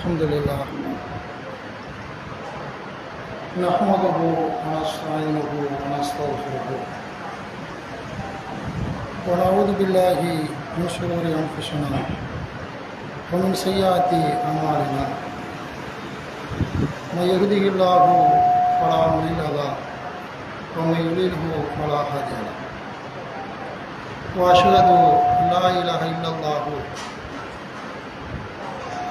الحمد لله نحمده ونستعينه ونستغفره ونعوذ بالله من شرور أنفسنا ومن سيئات أعمالنا من يهده الله فلا مضل له ومن يضلل فلا هادي له وأشهد أن لا إله إلا الله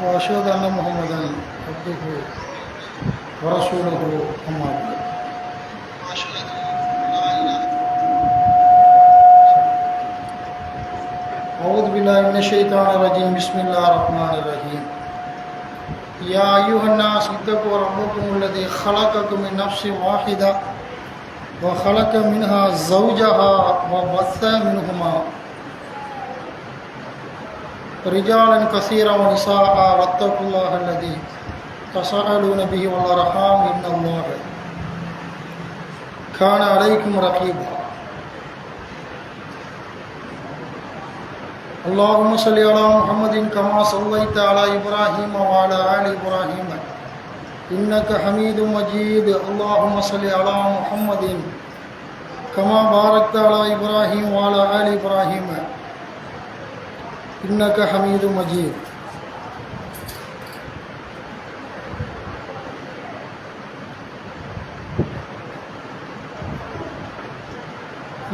وأشهد أن محمدا عبده ورسوله أما بعد أعوذ بالله من الشيطان الرجيم بسم الله الرحمن الرحيم يا أيها الناس اتقوا ربكم الذي خلقكم من نفس واحدة وخلق منها زوجها وبث منهما رجالا كثيرا ونساء واتقوا الله الذي تساءلون به والأرحام إن الله كان عليكم رقيبا اللهم صل على محمد كما صليت على إبراهيم وعلى آل إبراهيم إنك حميد مجيد اللهم صل على محمد كما باركت على إبراهيم وعلى آل إبراهيم إنك حميد مجيد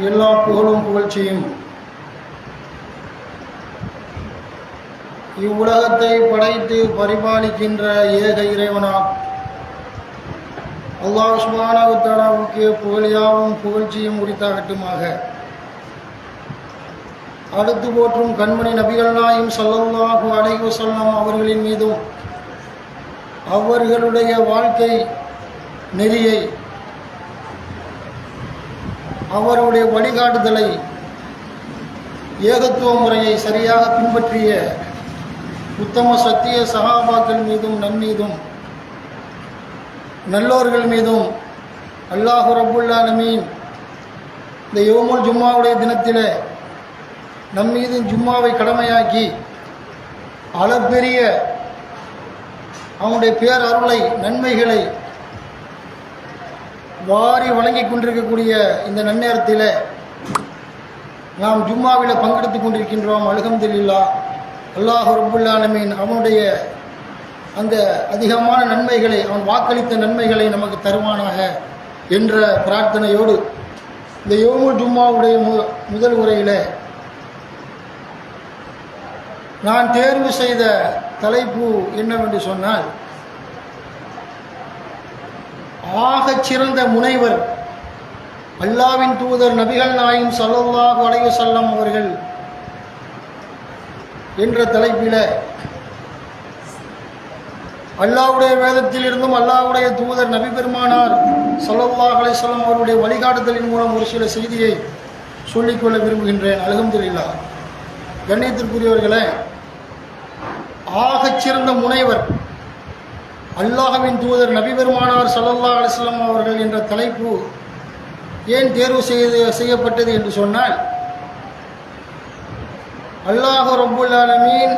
எல்லா புகழும் புகழ்ச்சியும் இவ்வுலகத்தை படைத்து பரிபாலிக்கின்ற ஏக இறைவனாம் அல்லாஹ் சுப்ஹானஹு வ தஆலாவுக்கு புகழியாவும் புகழ்ச்சியும் உரித்தாகட்டுமாக. அடுத்து போற்றும் கண்மணி நபிகள் நாயகம் ஸல்லல்லாஹு அலைஹி வஸல்லம் அவர்களின் மீதும் அவர்களுடைய வாழ்க்கை நெறியை அவருடைய வழிகாட்டுதலை ஏகத்துவ முறையை சரியாக பின்பற்றிய உத்தம சத்திய சஹாபாக்கள் மீதும் நம்மீதும் நல்லோர்கள் மீதும் அல்லாஹ் ரப்புல் ஆலமீன் இந்த யௌமுல் ஜும்மாவுடைய தினத்திலே நம்மீது ஜும்மாவை கடமையாக்கி அளப்பெரிய அவனுடைய பேர் அருளை நன்மைகளை வாரி வழங்கி கொண்டிருக்கக்கூடிய இந்த நன்னேரத்தில் நாம் ஜும்மாவில் பங்கெடுத்து கொண்டிருக்கின்றோம். அல்ஹம்துலில்லாஹ். அல்லாஹ் ரப்புல் ஆலமீன் அவனுடைய அந்த அதிகமான நன்மைகளை அவன் வாக்களித்த நன்மைகளை நமக்கு தருவானாக என்ற பிரார்த்தனையோடு இந்த யௌமுல் ஜும்மாவுடைய முதல் உரையில் நான் தேர்வு செய்த தலைப்பு என்னவென்று சொன்னால், ஆகச் சிறந்த முனைவர் அல்லாஹ்வின் தூதர் நபிகள் நாயகம் ஸல்லல்லாஹு அலைஹி வஸல்லம் அவர்கள் என்ற தலைப்பில் அல்லாஹ்வுடைய வேதத்திலிருந்தும் அல்லாஹ்வுடைய தூதர் நபி பெருமானார் ஸல்லல்லாஹு அலைஹி வஸல்லம் அவருடைய வழிகாட்டுதலின் மூலம் ஒரு சில செய்தியை சொல்லிக்கொள்ள விரும்புகின்றேன். அல்ஹம்துலில்லாஹ். கண்ணியத்திற்குரியவர்களே, ஆகச் சிறந்த முனைவர் அல்லாஹ்வின் தூதர் நபி பெருமானார் ஸல்லல்லாஹு அலைஹி வஸல்லம் அவர்கள் என்ற தலைப்பு ஏன் தேர்வு செய்யப்பட்டது என்று சொன்னால், அல்லாஹ் ரப்புல் ஆலமீன்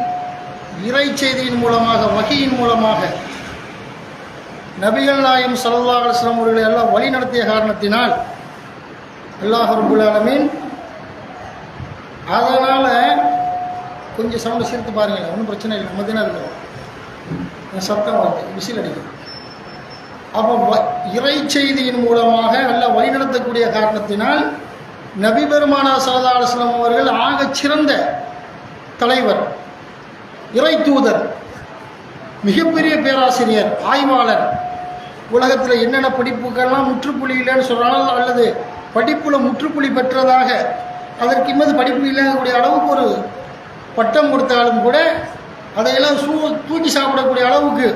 இறை செய்தியின் மூலமாக வஹீயின் மூலமாக நபிகள் நாயகம் ஸல்லல்லாஹு அலைஹி வஸல்லம் அவர்களை எல்லாம் வழி நடத்திய காரணத்தினால் அல்லாஹ் ரப்புல் ஆலமீன் அதனால் கொஞ்சம் சவுண்டு சேர்த்து பாருங்கள், ஒன்றும் பிரச்சனை இல்லை, நம்ம தினம் இருக்கிறோம், சப்தம் வருது, விசில் அடிக்கும். அப்போ இறை செய்தியின் மூலமாக எல்லாம் வழிநடத்தக்கூடிய காரணத்தினால் நபி பெருமானார் ஸல்லல்லாஹு அலைஹி வஸல்லம் அவர்கள் ஆகச் சிறந்த தலைவர், இறை தூதர், மிகப்பெரிய பேராசிரியர், ஆய்வாளர். உலகத்தில் என்னென்ன படிப்புக்கெல்லாம் முற்றுப்புள்ளி இல்லைன்னு சொல்கிறாலும் அல்லது படிப்பில் முற்றுப்புள்ளி பெற்றதாக அதற்கு இம்மது படிப்பு இல்லைங்கக்கூடிய அளவுக்கு ஒரு பட்டம் கொடுத்தாலும் கூட அதையெல்லாம் தூக்கி சாப்பிடக்கூடிய அளவுக்கு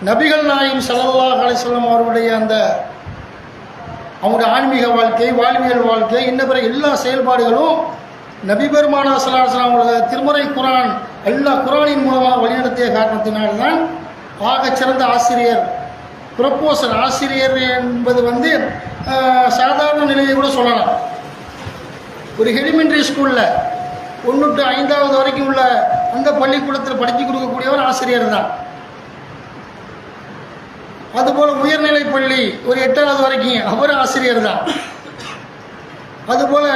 நபிகள் நாயகம் ஸல்லல்லாஹு அலைஹி வஸல்லம் அவருடைய அந்த அவங்களுடைய ஆன்மீக வாழ்க்கை, வாழ்வியல் வாழ்க்கை, இன்ன பிற எல்லா செயல்பாடுகளும் நபி பெருமானார் ஸல்லல்லாஹு அலைஹி வஸல்லம் அவருடைய திருமறை குர்ஆன் அல்லாஹ் குர்ஆனின் மூலமாக வழிநடத்திய காரணத்தினால்தான் ஆகச் சிறந்த ஆசிரியர், ப்ரொபோசர். ஆசிரியர் என்பது சாதாரண நிலையை கூட சொல்லலாம். ஒரு எலிமெண்ட்ரி ஸ்கூலில் 1 to 5வது வரைக்கும் உள்ள அந்த பள்ளிக்கூடத்தில் படித்து கொடுக்கக்கூடியவர் ஆசிரியர் தான். அதுபோல் உயர்நிலை பள்ளி ஒரு 8வது வரைக்கும் அவர் ஆசிரியர் தான். அதுபோல்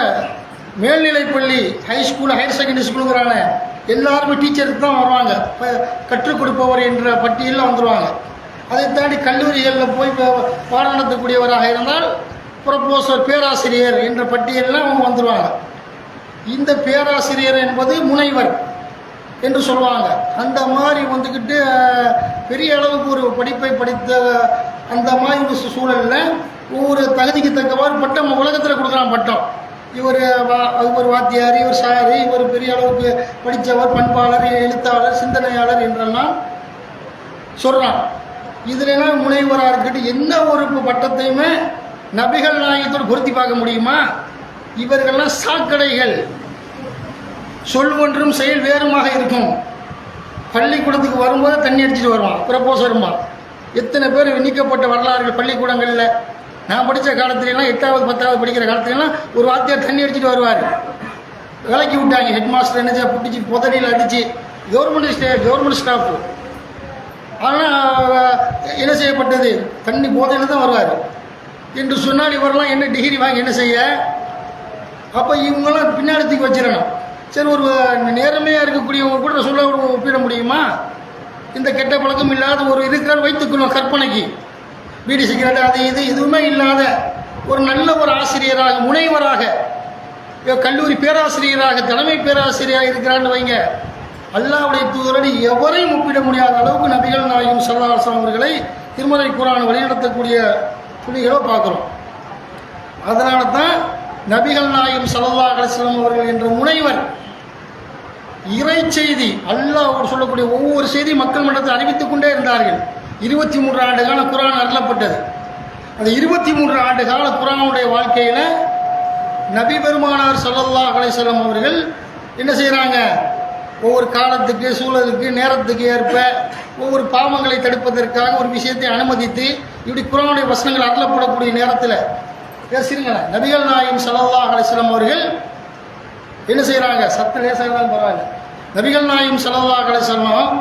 மேல்நிலை பள்ளி, ஹை ஸ்கூல், ஹையர் செகண்டரி ஸ்கூலுங்கிறான எல்லாருமே டீச்சருக்கு தான் வருவாங்க, கற்றுக் கொடுப்பவர் என்ற பட்டியலில் வந்துடுவாங்க. அதை தாண்டி கல்லூரிகளில் போய் பாடம் நடத்தக்கூடியவராக இருந்தால் ப்ரொஃபஸர், பேராசிரியர் என்ற பட்டியலில் அவங்க வந்துடுவாங்க. இந்த பேராசிரியர் என்பது முனைவர் என்று சொல்லுவாங்க. அந்த மாதிரி வந்துக்கிட்டு பெரிய அளவுக்கு ஒரு படிப்பை படித்த அந்த மாதிரி ஒரு சூழலில் ஒவ்வொரு தகுதிக்கு தக்கவாறு பட்டம் உலகத்தில் கொடுக்குறான். பட்டம் இவர் வாத்தியார், இவர் சாரு, இவர் பெரிய அளவுக்கு படித்தவர், பண்பாளர், எழுத்தாளர், சிந்தனையாளர் என்றெல்லாம் சொல்கிறான். இதுலாம் முனைவராக இருக்கட்டும், எந்த ஒரு பட்டத்தையுமே நபிகள் நாயகத்தோடு பொருத்தி பார்க்க முடியுமா? இவர்கள்லாம் சாக்கடைகள், சொல் ஒன்றும் செயல் வேறுமாக இருக்கும். பள்ளிக்கூடத்துக்கு வரும்போது தண்ணி அடிச்சுட்டு வருவான் ப்ரொஃபஸருமா. எத்தனை பேர் நீக்கப்பட்ட வரலாறுகள் பள்ளிக்கூடங்களில். நான் படித்த காலத்துலலாம் 8வது 10வது படிக்கிற காலத்துலலாம் ஒரு வாத்தியார் தண்ணி அடிச்சுட்டு வருவார். விலைக்கு விட்டாங்க. ஹெட் மாஸ்டர் என்னச்சா பிடிச்சி புதடியில் அடித்து கவர்மெண்ட் ஸ்டாஃபு. ஆனால் என்ன செய்யப்பட்டது? தண்ணி போதையில் தான் வருவார் என்று சொன்னால் இவரெல்லாம் என்ன டிகிரி வாங்கி என்ன செய்ய? அப்போ இவங்கெல்லாம் பின்னாடி தூக்கி வச்சிடணும். சரி, ஒரு நேர்மையாக இருக்கக்கூடியவங்க கூட சொல்ல ஒப்பிட முடியுமா? இந்த கெட்ட பழக்கம் இல்லாத ஒரு இருக்கிறார் வைத்துக்கணும், கற்பனைக்கு பீடி சிகரெட் அது இது எதுவுமே இல்லாத ஒரு நல்ல ஒரு ஆசிரியராக, முனைவராக, கல்லூரி பேராசிரியராக, தலைமை பேராசிரியராக இருக்கிறான்னு வைங்க. அல்லாஹ்வுடைய தூதரோடு எவரையும் ஒப்பிட முடியாத அளவுக்கு நபிகள் நாயகம் ஸல்லல்லாஹு அலைஹி வஸல்லம் அவர்களை திருமறை குர்ஆன் வழிநடத்தக்கூடிய துணிகளை பார்க்குறோம். அதனால தான் நபிகள் நாயகம் ஸல்லல்லாஹு அலைஹி வஸல்லம் அவர்கள் என்ற முனைவர் இறை செய்தி, அல்லாஹ் சொல்லக்கூடிய ஒவ்வொரு செய்தி மக்கள் மன்றத்தில் அறிவித்துக் கொண்டே இருந்தார்கள். 23 ஆண்டு கால குர்ஆன் அருளப்பட்டது. அந்த 23 ஆண்டு கால குர்ஆனுடைய வாழ்க்கையில் நபி பெருமானார் ஸல்லல்லாஹு அலைஹி வஸல்லம் அவர்கள் என்ன செய்கிறாங்க? ஒவ்வொரு காலத்துக்கு, சூழலுக்கு, நேரத்துக்கு ஏற்ப ஒவ்வொரு பாவங்களை தடுப்பதற்காக ஒரு விஷயத்தை அனுமதித்து இப்படி குர்ஆனுடைய வசனங்கள் அருளப்படக்கூடிய நேரத்தில் பேசுறீங்களா? நபிகள் நாயகம் ஸல்லல்லாஹு அலைஹி வஸல்லம் அவர்கள் என்ன செய்கிறாங்க? சத்த லேசாக பரவாயில்ல. நபிகள் நாயகம் ஸல்லல்லாஹு அலைஹி வஸல்லம்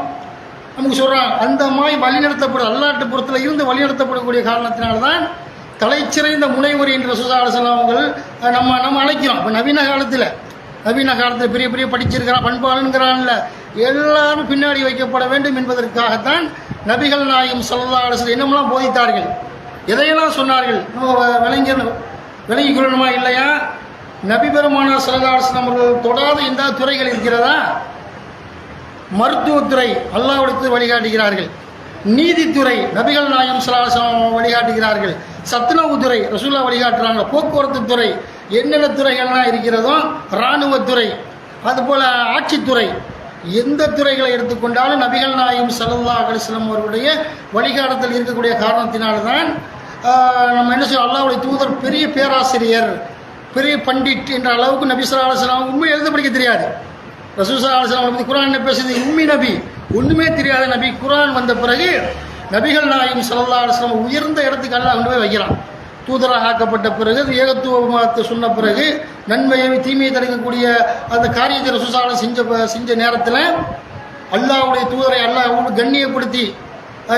நமக்கு சொல்கிறாங்க, அந்த மாதிரி வழிநடத்தப்படும் அல்லாட்டு புறத்தில் இருந்து வழிநடத்தப்படக்கூடிய காரணத்தினால்தான் தலைச்சிறைந்த முனைவர் என்று ரசூலுல்லாஹி ஸல்லல்லாஹு அலைஹி வஸல்லம் அவர்கள் நம்ம அழைக்கிறோம். இப்போ நவீன காலத்தில் பெரிய பெரிய படிச்சிருக்கிறான், பண்பாளுங்கிறான்ல, எல்லாரும் பின்னாடி வைக்கப்பட வேண்டும் என்பதற்காகத்தான் நபிகள் நாயகம் ஸல்லல்லாஹு அலைஹி வஸல்லம் என்னமெல்லாம் போதித்தார்கள், எதையெல்லாம் சொன்னார்கள். விளங்கி கொள்ளணுமா இல்லையா? நபி பெருமானார் ஸல்லல்லாஹு அலைஹி வஸல்லம் அவர்கள் தொடாத எந்த துறைகள் இருக்கிறதா? மருத்துவத்துறை அல்லாஹ்வுடைய வழிகாட்டுகிறார்கள். நீதித்துறை நபிகள் நாயகம் ஸல்லல்லாஹு அலைஹி வஸல்லம் வழிகாட்டுகிறார்கள். சத்துணவுத்துறை ரசூலுல்லாஹ் வழிகாட்டுறாங்க. போக்குவரத்து துறை, என்னென்ன துறைகள்லாம் இருக்கிறதோ, இராணுவத்துறை, அதுபோல் ஆட்சித்துறை, எந்த துறைகளை எடுத்துக்கொண்டாலும் நபிகள் நாயகம் ஸல்லல்லாஹு அலைஹி வஸல்லம் அவருடைய வழிகாட்டத்தில் இருக்கக்கூடிய காரணத்தினால்தான் நம்ம என்ன செய்வோம்? அல்லாஹ்வுடைய தூதர் பெரிய பேராசிரியர், பெரிய பண்டிட் என்ற அளவுக்கு நபி ஸல்லல்லாஹு அலைஹி வஸல்லம் உண்மை எழுத படிக்க தெரியாது. ரசூல் ஸல்லல்லாஹு அலைஹி வஸல்லம் பற்றி குர்ஆன் என்ன பேசுது? உம்மி நபி, ஒன்றுமே தெரியாத நபி. குர்ஆன் வந்த பிறகு நபிகள் நாயகம் ஸல்லல்லாஹு அலைஹி வஸல்லம் உயர்ந்த இடத்துக்கு அல்லாஹ் கொண்டு போய் வைக்கிறான். தூதராக ஆக்கப்பட்ட பிறகு, ஏகத்துவத்தை சொன்ன பிறகு, நன்மையை தீமையை தடுக்கக்கூடிய அந்த காரியத்தை ரசூல் ஸல்லல்லாஹு அலைஹி வஸல்லம் செஞ்ச நேரத்தில் அல்லாஹ்வுடைய தூதரை அல்லாஹ் கண்ணியப்படுத்தி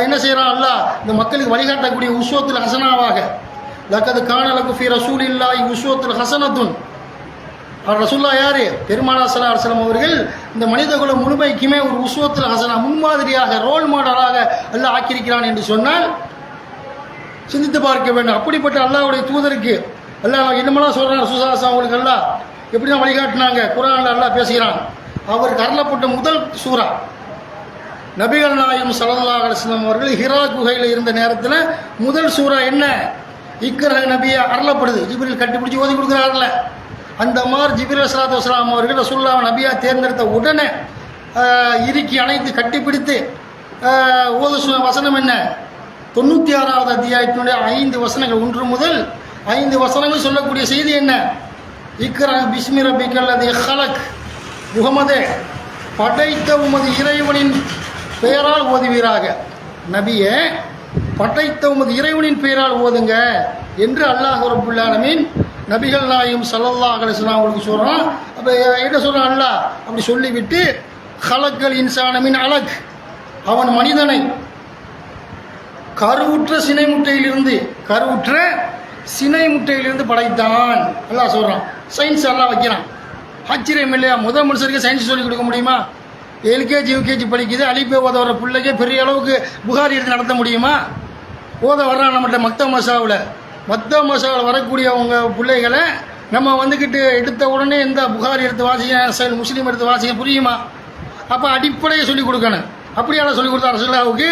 என்ன செய்கிறான்? அல்லாஹ் இந்த மக்களுக்கு வழிகாட்டக்கூடிய உஸ்வத்துல் ஹஸனாவாக, லக்கது கான லக்கும் ஃபீ ரசூலில்லாஹி உஸ்வத்துல் ஹஸனத்துன். ரசூலுல்லாஹ் யாரு? பெருமானார் ஸல்லல்லாஹு அலைஹி வஸல்லம் அவர்கள் இந்த மனிதகுல முழுமைக்குமே ஒரு உஸ்வத்துல் ஹஸனா, முன்மாதிரியாக, ரோல் மாடலாக அல்லாஹ் ஆக்கியிருக்கிறான் என்று சொன்னால் சிந்தித்து பார்க்க வேண்டும். அப்படிப்பட்ட அல்லாஹ்வுடைய தூதருக்கு அல்லாஹ் என்னமெல்லாம் சொல்கிறான்? ரசூலுல்லாஹி ஸல்லல்லாஹு அலைஹி வஸல்லம் அவர்கள்லாம் எப்படி தான் வழிகாட்டினாங்க? குர்ஆனில் அல்லாஹ் பேசுகிறான். அவருக்கு அருளப்பட்ட முதல் சூரா நபிகள் நாயகம் ஸல்லல்லாஹு அலைஹி வஸல்லம் அவர்கள் ஹிரா குகையில் இருந்த நேரத்தில் முதல் சூரா என்ன? இக்ரா நபியா அருளப்படுது. ஜிப்ரீல் கட்டிப்பிடிச்சி ஓதி கொடுக்குறாருல, அந்த மாதிரி ஜிப்ரீல் அலைஹிஸ்ஸலாத்து வஸ்ஸலாம் அவர்கள் ரசூலுல்லாஹ் நபியா தேர்ந்தெடுத்த உடனே இறுக்கி அணைத்து கட்டிப்பிடித்து ஓது வசனம் என்ன? 96வது அத்தியாயத்தினுடைய 5 வசனங்கள், 1 முதல் 5 வசனங்கள் சொல்லக்கூடிய செய்தி என்ன? இக்ரா பிஸ்மி ரப்பிக்கல் லதீ ஹலக். முகமதே, படைத்த உமது இறைவனின் பெயரால் ஓதுவீராக. நபியே, படைத்த உமது இறைவனின் பெயரால் ஓதுங்க என்று அல்லாஹ் ரப்புல் ஆலமீன் நபிகள் நாயகம் ஸல்லல்லாஹு அலைஹி வஸல்லம் அவங்களுக்கு சொல்கிறான். அப்போ என்ன சொல்கிறான் அல்லாஹ்? அப்படி சொல்லிவிட்டு ஹலக்கல் இன்சான மின் அலக், அவன் மனிதனை கருவுற்ற சினை முட்டையிலிருந்து படைத்தான் அல்லாஹ் சொல்கிறான். சயின்ஸ் எல்லாம் வைக்கிறான். ஆச்சரியம் இல்லையா? முதல் மனுஷருக்கு சயின்ஸ் சொல்லிக் கொடுக்க முடியுமா? எல்கேஜி யூகேஜி படிக்குது, அலிப்பே ஓத வர பிள்ளைக்கு பெரிய அளவுக்கு புகாரி எடுத்து நடத்த முடியுமா? ஓத வர்றான் நம்மகிட்ட மக்த மசாவில் வரக்கூடியவங்க பிள்ளைகளை நம்ம வந்துக்கிட்டு எடுத்த உடனே இந்த புகாரி எடுத்து வாசிக்க, முஸ்லீம் எடுத்து வாசிக்க புரியுமா? அப்போ அடிப்படையை சொல்லிக் கொடுக்கணும். அப்படியால சொல்லிக் கொடுத்தா ரசூலுல்லாஹ்வுக்கு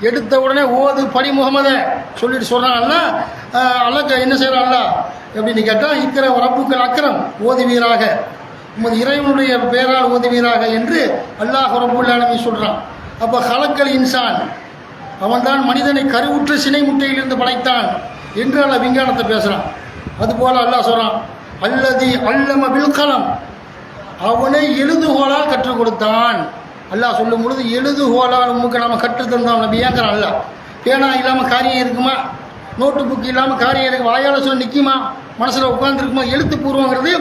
எடுத்த உடனே ஓது படி முகமதை சொல்லிட்டு சொல்கிறான்ல. அல்ல என்ன செய்கிறான்ல எப்படின்னு கேட்டால், இக்கிற ரப்புக்கள் அக்ரம் ஓதுவீராக, உமது இறைவனுடைய பெயரால் ஓதுவீராக என்று அல்லாஹ் ரப்புல் ஆலமீன் சொல்கிறான். அப்போ ஹலக்கல் இன்சான், அவன்தான் மனிதனை கருவுற்ற சினை முட்டையிலிருந்து படைத்தான் என்று அல்ல விஞ்ஞானத்தை பேசுகிறான். அதுபோல் அல்லாஹ் சொல்கிறான், அல்லதி அல்லம பில்கலம், அவனை எழுதுகோலால் கற்றுக் கொடுத்தான். அல்லாஹ் சொல்லும் பொழுது எழுதுகோலால் உமக்கு நம்ம கற்றுத்தந்தோம் நபியாங்கிறான். அல்ல பேனா இல்லாமல் காரியம் இருக்குமா? நோட்டு புக்கு இல்லாமல் காரியம் இருக்கு? வாயால் சொல்ல நிற்குமா? மனசில் உட்காந்துருக்குமா? எழுத்துப்பூர்வங்கிறது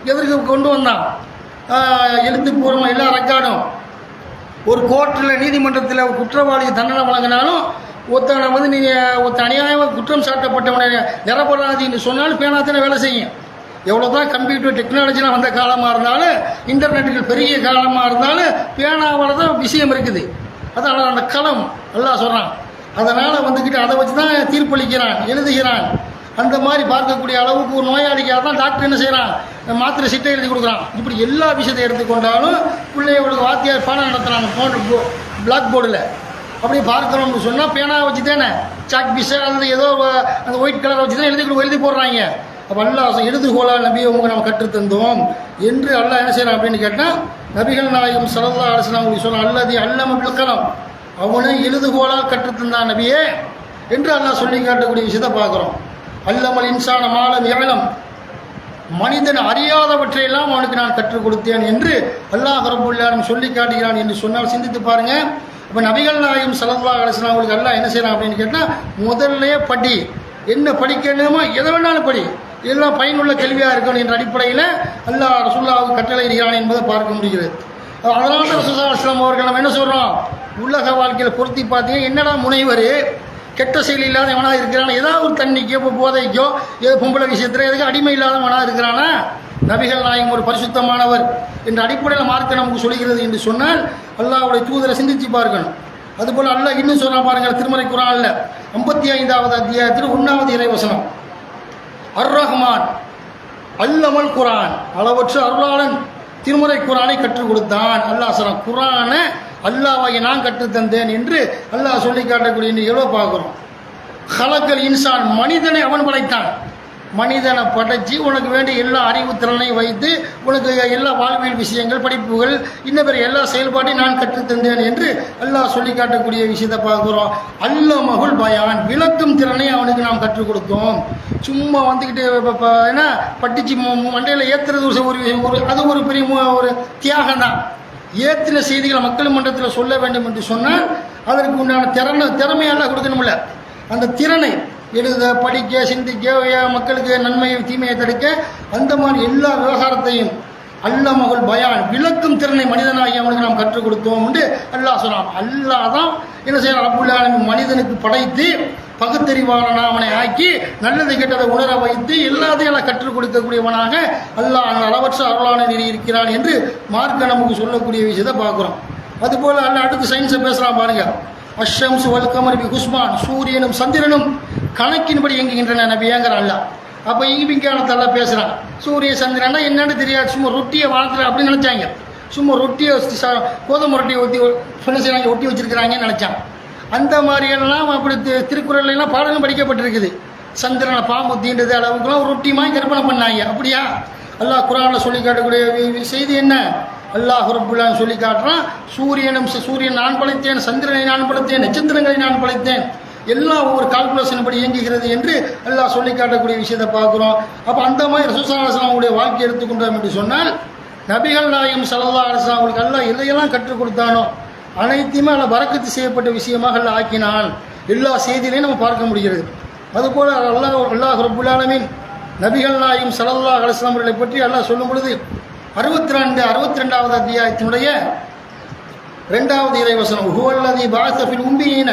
எதற்கு கொண்டு வந்தான்? எழுத்துப்பூர்வம் எல்லா ரெக்கார்டும். ஒரு கோர்ட்டில் நீதிமன்றத்தில் ஒரு குற்றவாளிக்கு தண்டனை வழங்கினாலும் ஒருத்தனை வந்து நீங்கள் ஒருத்த அநியாயமாக குற்றம் சாட்டப்பட்டவனை நிரபராதின்னு சொன்னாலும் பேனாத்தின வேலை செய்யும். எவ்வளோ தான் கம்ப்யூட்டர் டெக்னாலஜிலாம் வந்த காலமாக இருந்தாலும், இன்டர்நெட்டுகள் பெரிய காலமாக இருந்தாலும் பேனாவில் தான் விஷயம் இருக்குது. அதான் அந்த களம் எல்லாம் சொல்கிறான். அதனால் வந்துக்கிட்டு அதை வச்சு தான் தீர்ப்பளிக்கிறான், எழுதுகிறான். அந்த மாதிரி பார்க்கக்கூடிய அளவுக்கு ஒரு நோயாளிக்காக தான் டாக்டர் என்ன செய்கிறான், மாத்திரை சிட்டை எழுதி கொடுக்குறான். இப்படி எல்லா விஷயத்தை எடுத்துக்கொண்டாலும் பிள்ளைகளுக்கு வாத்தியார் பாடம் நடத்துகிறாங்க பிளாக் போர்டில். அப்படி பார்க்குறோம்னு சொன்னால் பேனா வச்சு தானே, சாக் பீஸை அல்லது ஏதோ அந்த ஒயிட் கலரை வச்சு தான் எழுதி போடுறாங்க. அப்போ அல்லாஹ் எழுதுகோலால் நபியை உங்களுக்கு நம்ம கற்றுத்தந்தோம் என்று அல்லாஹ் என்ன செய்யறான் அப்படின்னு கேட்டால், நபிகள் நாயகம் ஸல்லல்லாஹு அலைஹி வஸல்லம் உங்களுக்கு சொன்ன அல்லதி அல்லம பில் கலம், அவனை எழுதுகோலால் கற்றுத்தந்தான் நபியே என்று அல்லாஹ் சொல்லி காட்டக்கூடிய விஷயத்தை பார்க்குறோம். அல்லமல் இன்சான மாலம் யஅலம், மனிதன் அறியாதவற்றையெல்லாம் அவனுக்கு நான் கற்றுக் கொடுத்தேன் என்று அல்லாஹ் ரப்புல் ஆலமீன் சொல்லி காட்டுகிறான் என்று சொன்னால் சிந்தித்து பாருங்க. இப்போ நபிகள் நாயகம் ஸல்லல்லாஹு அலைஹி வஸல்லம் அவங்களுக்கு அல்லாஹ் என்ன செய்யறான் அப்படின்னு கேட்டால், முதல்ல படி, என்ன படிக்கணுமோ எதை வேணாலும் படி, எல்லாம் பயனுள்ள கேள்வியாக இருக்கணும் என்ற அடிப்படையில் அல்லாஹ் ரசூலுல்லாஹ்வுக்கு கட்டளை இருக்கிறான் என்பதை பார்க்க முடிகிறது. அதனால தான் ரசூலுல்லாஹி அலைஹி வஸல்லம் அவர்கள் நம்ம என்ன சொல்கிறோம், உலக வாழ்க்கையில் பொருத்தி பார்த்தீங்க, என்னடா முனைவர் கெட்ட செயல் இல்லாத எவனாக இருக்கிறான், ஏதாவது ஒரு தண்ணிக்கோ இப்போ போதைக்கோ ஏதோ பொம்பளை விஷயத்தில் எதுக்கு அடிமை இல்லாதவனாக இருக்கிறானா? நபிகள் நாயகம் ஒரு பரிசுத்தமானவர் என்ற அடிப்படையில் மார்க்க நமக்கு சொல்கிறது என்று சொன்னால் அல்லாஹ்வுடைய தூதரை சிந்திச்சு பார்க்கணும். அதுபோல் அல்லாஹ் இன்னும் சொன்னா பாருங்கள், திருமறை குர்ஆனில் 55வது அத்தியாயத்தில் 1வது இறைவசனம், அர் ரஹ்மான் அல்லமல் குர்ஆன், அளவற்ற அருளாளன் திருமறை குர்ஆனை கற்றுக் கொடுத்தான். அல்லாஹ் சொல்றான், குர்ஆனை அல்லாஹ்வை நான் கற்றுத்தந்தேன் என்று அல்லாஹ் சொல்லி காட்டக்கூடிய நிகழ்வை பார்க்குறோம். ஹலக்கல் இன்சான், மனிதனை அவன் படைத்தான். மனிதனை படைச்சி உனக்கு வேண்டிய எல்லா அறிவு திறனையும் வைத்து உனக்கு எல்லா வாழ்வியல் விஷயங்கள், படிப்புகள், இன்ன பிற எல்லா செயல்பாட்டையும் நான் கற்றுத்தந்தேன் என்று அல்லாஹ் சொல்லி காட்டக்கூடிய விஷயத்தை பார்க்குறோம். அல்லமஹுல் பயான், விளக்கும் திறனை அவனுக்கு நாம் கற்றுக் கொடுத்தோம். சும்மா வந்துக்கிட்டு என்ன பட்டிச்சு மண்டையில் ஏற்றுறது ஒரு அது ஒரு பெரிய ஒரு தியாகம் தான். ஏற்றின செய்திகளை மக்கள் மன்றத்தில் சொல்ல வேண்டும் என்று சொன்னால் அதற்கு உண்டான திறமையெல்லாம் கொடுக்கணும்ல. அந்த திறனை எழுத, படிக்க, சிந்திக்க, மக்களுக்கு நன்மையை தீமையை தடுக்க, அந்த மாதிரி எல்லா விவகாரத்தையும் அல்லமஹுல் பயான், விளக்கும் திறனை மனிதனாகி அவனுக்கு நாம் கற்றுக் கொடுத்தோம் என்று அல்லாஹ் சொன்னான். அல்லாஹ் தான் என்ன செய்யறான், ரப்புல் ஆலமீன் மனிதனுக்கு படைத்து பகுத்தறிவாளனா அவனை ஆக்கி நல்லதை கெட்டதை உணர வைத்து எல்லாத்தையும் எல்லாம் கற்றுக் கொடுக்கக்கூடியவனாக அல்லாஹ் அந்த அளவற்ற அருளாளன் இருக்கிறான் என்று மார்க்க நமக்கு சொல்லக்கூடிய விஷயத்தை பார்க்குறோம். அதுபோல் அல்லாஹ் அடுத்து சயின்ஸை பேசுகிறான் பாருங்க. அஷ்ஷம்ஸ் வல் கமர் பி ஹுஸ்பான், சூரியனும் சந்திரனும் கணக்கின்படி இயங்குகின்றன நபியேங்கிறான் அல்லாஹ். அப்போ விஞ்ஞானத்தெல்லாம் பேசுகிறான். சூரிய சந்திரனா என்னன்னு தெரியாது, சும்மா ரொட்டியை வாழ்த்துற அப்படின்னு நினச்சாங்க. சும்மா ரொட்டியை கோதுமை ரொட்டியை ஒட்டி வச்சிருக்கிறாங்கன்னு நினச்சான். அந்த மாதிரியெல்லாம் அப்படி திருக்குறள்லாம் பாடலும் படிக்கப்பட்டிருக்குது. சந்திரனை பாம்பு தீண்டது அளவுக்குலாம் ஒரு ரொட்டியுமாய் கற்பனை பண்ணாங்க. அப்படியா? அல்லாஹ் குர்ஆனில் சொல்லி காட்டக்கூடிய செய்தி என்ன? அல்லாஹ் ரப்புல் ஆலமீன் சொல்லி காட்டுறான், சூரியன் நான் படைத்தேன், சந்திரனை நான் படைத்தேன், நட்சத்திரங்களை நான் படைத்தேன், எல்லாம் ஒவ்வொரு கால்குலேஷன் படி இயங்குகிறது என்று அல்லாஹ் சொல்லி காட்டக்கூடிய விஷயத்தை பார்க்குறோம். அப்போ அந்த மாதிரி ரசூலுல்லாஹி அலைஹி வஸல்லம் அவங்களுடைய வாழ்க்கை எடுத்துக்கொண்டோம் என்று சொன்னால், நபிகள் நாயகம் ஸல்லல்லாஹு அலைஹி வஸல்லம் அவங்களுக்கு அல்லாஹ் எதையெல்லாம் கற்றுக் கொடுத்தானோ அனைத்தையுமே அல்ல பரக்கத்து செய்யப்பட்ட விஷயமாக அல்ல ஆக்கினான். எல்லா செய்தியிலையும் நம்ம பார்க்க முடிகிறது. அதுபோல் அல்லாஹ் ரப்புல் ஆலமீன் நபிகள் நாயகம் ஸல்லல்லாஹு அலைஹி வஸல்லம் அவர்களை பற்றி அல்லாஹ் சொல்லும் பொழுது 62வது அத்தியாயத்தினுடைய 2வது இறைவசனம், ஹுவல்லதி பஅஸ ஃபில் உம்மீன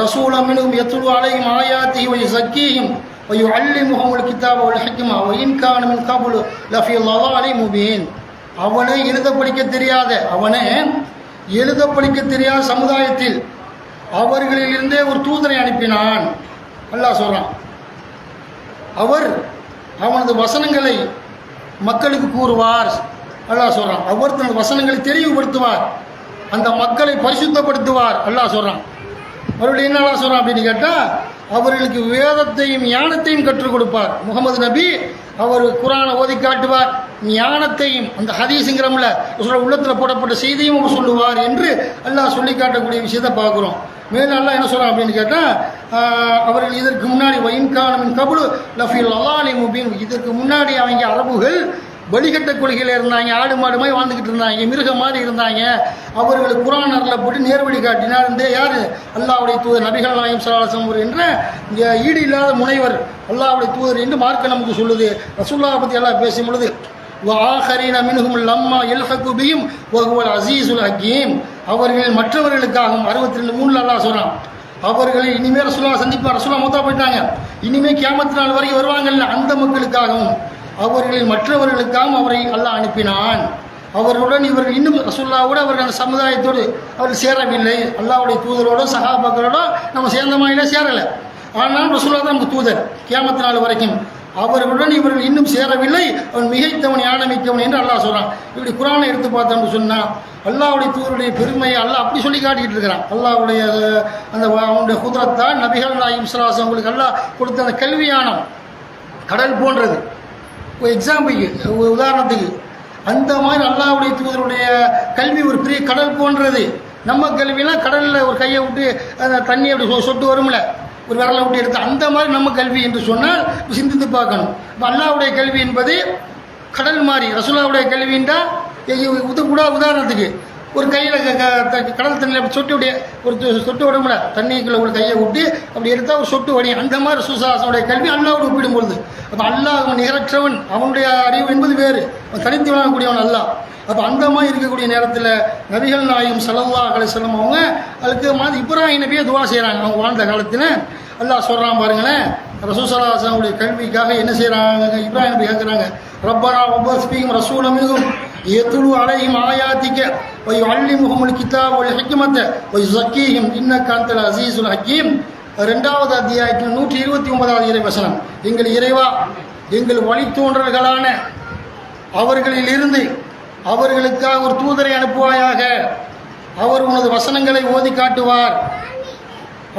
ரசூலம் மின்ஹும் யத்லு அலைஹிம் ஆயாத்திஹி வ யுஸக்கீஹிம் வ யுஅல்லிமுஹுமுல் கிதாப வல் ஹிக்மா வ இன் கான மின் கப்லு லஃபீ ضلال முபீன். அவனே எழுத படிக்க தெரியாத சமுதாயத்தில் அவர்களிலிருந்தே ஒரு தூதரை அனுப்பினான். அல்லாஹ் சொல்றான், அவர் அவனது வசனங்களை மக்களுக்கு கூறுவார். அல்லாஹ் சொல்றான், அவர் தனது வசனங்களை தெளிவுபடுத்துவார், அந்த மக்களை பரிசுத்தப்படுத்துவார். அல்லாஹ் சொல்றான். மறுபடியும் என்ன அல்லாஹ் சொல்றான் அப்படின்னு கேட்டால், அவர்களுக்கு வேதத்தையும் ஞானத்தையும் கற்றுக் கொடுப்பார். முகமது நபி அவர் குரானை ஓதி காட்டுவார், ஞானத்தையும் அந்த ஹதீஸுங்கிறோம்ல உள்ளத்தில் போடப்பட்ட செய்தியும் அவர் சொல்லுவார் என்று அல்லாஹ் சொல்லி காட்டக்கூடிய விஷயத்தை பார்க்குறோம். மேலும் அல்லாஹ் என்ன சொல்கிறான் அப்படின்னு கேட்டால், அவர்கள் இதற்கு முன்னாடி வயின்கானமின் கபுலு லஃபீல் ضلال முபீன், இதற்கு முன்னாடி அவங்க அரபுகள் வழிகட்ட கொள்கையில் இருந்தாங்க, ஆடு மாடு மாதிரி வாழ்ந்துக்கிட்டு இருந்தாங்க, மிருகம் மாதிரி இருந்தாங்க. அவர்களுக்கு குரான் அருளப்பட்டு நேர்வழி காட்டினார். இந்த யார்? அல்லாஹ்வுடைய தூதர் நபிகள் நாயகம் ஸல்லல்லாஹு அலைஹி வஸல்லம் என்ற ஈடு இல்லாத முனைவர் அல்லாஹ்வுடைய தூதர் என்று மார்க்க நமக்கு சொல்லுது. ரசூலுல்லாஹ் பற்றி எல்லாம் பேசும் பொழுது வஆஹரீன மின்ஹும் லம்மா யல்ஹகு பிஹிம் வஹுவல் அஸீஸுல் ஹக்கீம், அவர்கள் மற்றவர்களுக்காகவும் 62:3 அல்லாஹ் சொல்றான், அவர்களை இனிமேல் ரசூலுல்லாஹ் சந்திப்பார். ரசூலுல்லாஹ் மௌத்தா போயிட்டாங்க, இனிமேல் கியாமத் நாள் வரைக்கும் வருவாங்கல்ல, அந்த மக்களுக்காகவும் அவர்களில் மற்றவர்களுக்காகவும் அவரை அல்லாஹ் அனுப்பினான். அவர்களுடன் இவர்கள் இன்னும் ரசூலுல்லாஹ்வோட அவர்கள் அந்த சமுதாயத்தோடு அவர்கள் சேரவில்லை. அல்லாஹ்வுடைய தூதரோட சஹாபாக்களோட நம்ம சேர்ந்த மாதிரில சேரலை. ஆனால் ரசூலுல்லாஹ் தான் நமக்கு தூதர் கியாமத் நாள் வரைக்கும். அவர்களுடன் இவர்கள் இன்னும் சேரவில்லை, அவன் மிகைத்தவன் ஞானமிக்கவன் என்று அல்லாஹ் சொல்கிறான். இப்படி குரானை எடுத்து பார்த்தோம்னு சொன்னால் அல்லாஹ்வுடைய தூதருடைய பெருமையை அல்லாஹ் அப்படி சொல்லி காட்டிக்கிட்டு இருக்கிறான். அல்லாஹ்வுடைய அந்த அவனுடைய குதிரத்தால் நபிகள் நாயகம் ஸல்லல்லாஹு அலைஹி வஸல்லம் அவங்களுக்கு அல்லாஹ் கொடுத்த அந்த கல்வியானம் கடல் போன்றது. ஒரு எக்ஸாம்பிளுக்கு, ஒரு உதாரணத்துக்கு, அந்த மாதிரி அல்லாஹ்வுடைய தூதருடைய கல்வி ஒரு பெரிய கடல் போன்றது. நம்ம கல்வியெல்லாம் கடலில் ஒரு கையை விட்டு அந்த தண்ணி அப்படி சொட்டு வரும்ல, ஒரு விரலை விட்டு எடுத்து, அந்த மாதிரி நம்ம கல்வி என்று சொன்னால் சிந்தித்து பார்க்கணும். இப்போ அல்லாஹ்வுடைய கல்வி என்பது கடல் மாதிரி, ரசூலுல்லாஹ்வுடைய கல்வின்றா உதாரணத்துக்கு ஒரு கையில் கடல் தண்ணியில் சொட்டு விட ஒரு சொட்டு விடும்ல, தண்ணிக்குள்ள ஒரு கையை விட்டு அப்படி எடுத்தால் ஒரு சொட்டு வடியும். அந்த மாதிரி ரசூலுல்லாஹ்வுடைய கல்வி அல்லாஹ்வோடு ஒப்பிடும் பொழுது, அப்போ அல்லாஹ் நிகரற்றவன், அவனுடைய அறிவு என்பது வேறு, அவன் தனித்து வழங்கக்கூடியவன் அல்லாஹ். அப்போ அந்த மாதிரி இருக்கக்கூடிய நேரத்தில் நபிகள் நாயகம் ஸல்லல்லாஹு அலைஹி வஸல்லம் அவங்க அதுக்கு மாதிரி இப்ராஹிம் நபியை துவா செய்கிறாங்க. அவங்க வாழ்ந்த காலத்தில் அல்லாஹ் சொல்கிறான் பாருங்களேன், ரசூல் ஸல்லல்லாஹு அலைஹி வஸல்லம் உடைய கல்விக்காக என்ன செய்கிறாங்க? இப்ராஹிம் நபி கேட்குறாங்க, ரப்பனா வபஅஸ் ஃபீஹிம் ரசூலம் மின்ஹும் யத்லு அலைஹிம் ஆயாத்திக வ யுஅல்லிமுஹுமுல் கிதாப வல் ஹிக்மத வ யுஸக்கீஹிம் இன்னக அன்தல் அஸீஸுல் ஹக்கீம். 2வது அத்தியாயத்தில் 129வது இறை வசனம், எங்கள் இறைவா, எங்கள் வழித்தோன்றல்களான அவர்களிலிருந்து அவர்களுக்காக ஒரு தூதரை அனுப்புவாயாக, அவர் உனது வசனங்களை ஓதி காட்டுவார்,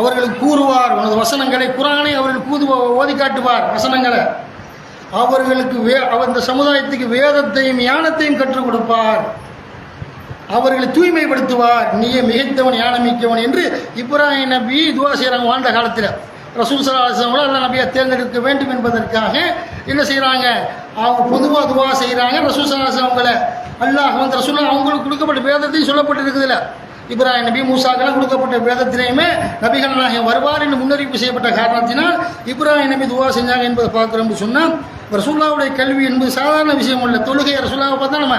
அவர்களுக்கு கூறுவார், உனது வசனங்களை குரானை அவர்கள் ஓதி காட்டுவார், வசனங்களை அவர்களுக்கு அந்த சமுதாயத்துக்கு வேதத்தையும் ஞானத்தையும் கற்றுக் கொடுப்பார், அவர்களை தூய்மைப்படுத்துவார், நீயே மிகைத்தவன் ஞானமிக்கவன் என்று இப்ராஹிம் நபி துவா செய்கிறாங்க. வாழ்ந்த காலத்தில் ரசூல் ஸல்லல்லாஹு அலைஹி வஸல்லம் அல்லா நபியை தேர்ந்தெடுக்க வேண்டும் என்பதற்காக என்ன செய்கிறாங்க? அவங்க பொதுவாக துவா செய்கிறாங்க. ரசூல் ஸல்லல்லாஹு அலைஹி வஸல்லம் அவங்களை அல்லாஹ் வந்து ரசூலுல்லாஹ் அவங்களுக்கு கொடுக்கப்பட்ட வேதத்தையும் சொல்லப்பட்டு இருக்குதுல்ல, இப்ராஹிம் நபி மூசாக்கெல்லாம் கொடுக்கப்பட்ட வேதத்திலேயுமே நபிகள் நாயகம் வருவார் என்று முன்னறிவிப்பு செய்யப்பட்ட காரணத்தினால் இப்ராஹிம் நபி துவா செஞ்சாங்க என்பதை பார்க்குறோம்னு சொன்னால், ரசூலுல்லாஹ்வுடைய கல்வி என்பது சாதாரண விஷயம் இல்லை. தொழுகை ரசூலுல்லாஹ்வை பார்த்தா நம்ம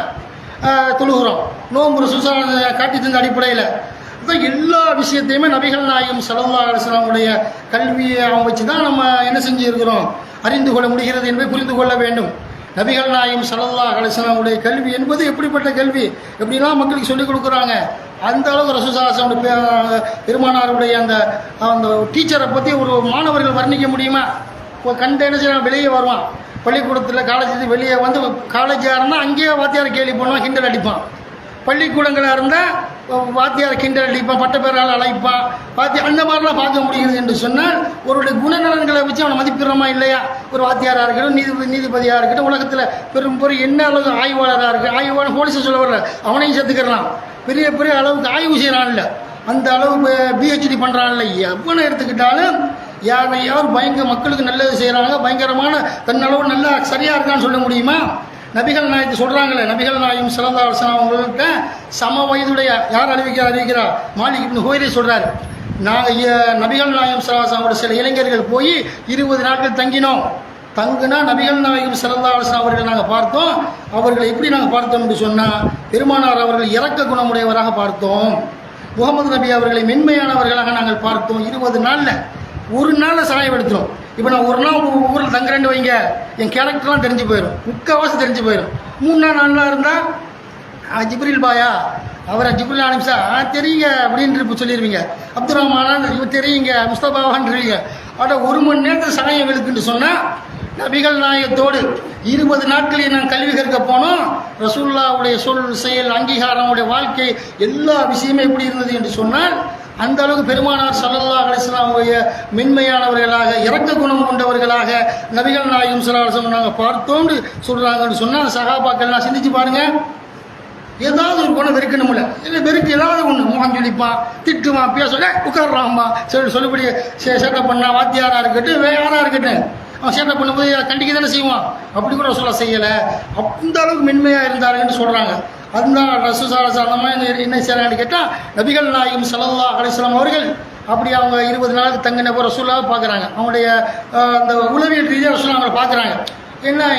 தொழுகிறோம், நோன்பு ரசூலுல்லாஹ் காட்டி தந்த அடிப்படையில் தான் எல்லா விஷயத்தையுமே நபிகள் நாயகம் ஸல்லல்லாஹு அலைஹி வஸல்லம் கல்வியை அவங்க வச்சு தான் நம்ம என்ன செஞ்சுருக்கிறோம், அறிந்து கொள்ள முடிகிறது என்பதை புரிந்து கொள்ள வேண்டும். நபிகள் நாயகம் ஸல்லல்லாஹு அலைஹி வஸல்லம் கல்வி என்பது எப்படிப்பட்ட கல்வி, எப்படிலாம் மக்களுக்கு சொல்லிக் கொடுக்குறாங்க. அந்த அளவுக்கு ரசூல் ஸல்லல்லாஹு அலைஹி வஸல்லம் பெருமானாருடைய அந்த அந்த டீச்சரை பற்றி ஒரு மாணவர்கள் வர்ணிக்க முடியுமா? இப்போ கண்ட என்ன செய்யலாம், வெளியே வருவான், பள்ளிக்கூடத்தில் காலேஜ் வெளியே வந்து காலேஜாக இருந்தால் அங்கேயே வாத்தியார் கேலி பண்ணுவான், கிண்டல் அடிப்பான். பள்ளிக்கூடங்களாக இருந்தால் வாத்தியார் கிண்டல் அடிப்பான், பட்டப்பேரால் அழைப்பான், அந்த மாதிரிலாம் பார்க்க முடிகிறது என்று சொன்னால் ஒருவருடைய குணநலன்களை வச்சு அவனை மதிப்பிடுறோமா இல்லையா? ஒரு வாத்தியாராக இருக்கட்டும், நீதிபதியாக இருக்கட்டும், உலகத்தில் பெரும் என்ன அளவுக்கு ஆய்வாளராக இருக்குது, ஆய்வாளர் போலீஸை சொல்ல வரல, அவனையும் சேர்த்துக்கிறான், பெரிய பெரிய அளவுக்கு ஆய்வு செய்கிறான்ல, அந்த அளவுக்கு பிஹெச்டி பண்ணுறான்ல, எவ்வளோ எடுத்துக்கிட்டாலும் யார் மக்களுக்கு நல்லது செய்கிறாங்க, பயங்கரமான தன்னளவு நல்லா சரியாக இருக்கான்னு சொல்ல முடியுமா? நபிகள் நாயகத்தை சொல்கிறாங்களே, நபிகள் நாயகம் ஸல்லல்லாஹு அலைஹி வஸல்லம் அவங்கள்ட்ட சம வயதுடைய யார் அறிவிக்கிறார், மாலிக் இப்னு ஹுவைரி சொல்கிறார், நபிகள் நாயகம் ஸல்லல்லாஹு அலைஹி வஸல்லம் சில இளைஞர்கள் போய் 20 நாட்கள் தங்குனா நபிகள் நாயகம் ஸல்லல்லாஹு அலைஹி வஸல்லம் அவர்களை நாங்கள் பார்த்தோம். அவர்களை எப்படி நாங்கள் பார்த்தோம் என்று சொன்னால், பெருமானார் அவர்கள் இரக்க குணமுடையவராக பார்த்தோம். முகமது நபி அவர்களை மென்மையானவர்களாக நாங்கள் பார்த்தோம். 20 நாளில் ஒரு நாளில் சாயம் எடுத்துரும். இப்போ நான் ஒரு நாள் ஊரில் தங்குறேன்னு வைங்க, என் கேரக்டர்லாம் தெரிஞ்சு போயிடும், முக்கால்வாசி தெரிஞ்சு போயிடும். 3 நாள் இருந்தால் ஜிப்ரில் பாயா, அவரை ஜிப்ரில் ஆலிம்சா தெரியுங்க அப்படின்ட்டு இப்போ சொல்லிடுவீங்க. அப்துல் ரஹ்மான் இவன் தெரியுங்க, முஸ்தபாவான்றீங்க. ஆனால் 1 மணி நேரத்தில் சாயம் வெளுக்குன்னு சொன்னால் நபிகள் நாயகத்தோடு 20 நாட்களில் நான் கல்வி கற்க போனோம். ரசூலுல்லாஹ்வுடைய சொல், செயல், அங்கீகாரம், அவருடைய வாழ்க்கை எல்லா விஷயமே எப்படி இருந்தது என்று சொன்னால் அந்த அளவுக்கு பெருமானார் ஸல்லல்லாஹு அலைஹி வஸல்லம் மென்மையானவர்களாக, இரக்க குணம் கொண்டவர்களாக நபிகள் நாயகம் ஸல்லல்லாஹு அலைஹி வஸல்லம் நாங்கள் பார்த்தோன்னு சொல்கிறாங்கன்னு சொன்னால் சஹாபாக்கள்லாம் சிந்திச்சு பாருங்க. ஏதாவது ஒரு குணம் வெறுக்கணும்ல, இல்லை வெறுக்கு ஏதாவது ஒன்று முகம் சொல்லிப்பான், திட்டுவான், பேச உட்கார்றாம்மா, சொல்லுபடி சேட்டை பண்ணா, வாத்தியாராக இருக்கட்டும் யாராக இருக்கட்டும், அவன் சேட்டை பண்ணும்போது கண்டிக்க தானே செய்வான். அப்படி கூட சொல்ல செய்யலை, அந்த அளவுக்கு மென்மையாக இருந்தாருன்னு சொல்கிறாங்க. அதுதான் ரசூலுல்லாஹி அந்த மாதிரி என்ன செய்கிறாங்கன்னு கேட்டால் நபிகள் நாயகம் ஸல்லல்லாஹு அலைஹி வஸல்லம் அவர்கள் அப்படி அவங்க 20 நாளுக்கு தங்கின போகிற ரசூலுல்லாஹ் பார்க்குறாங்க. அவங்களுடைய அந்த உளவியல் ரீதியாக ரசூலுல்லாஹ் அவங்களை பார்க்குறாங்க.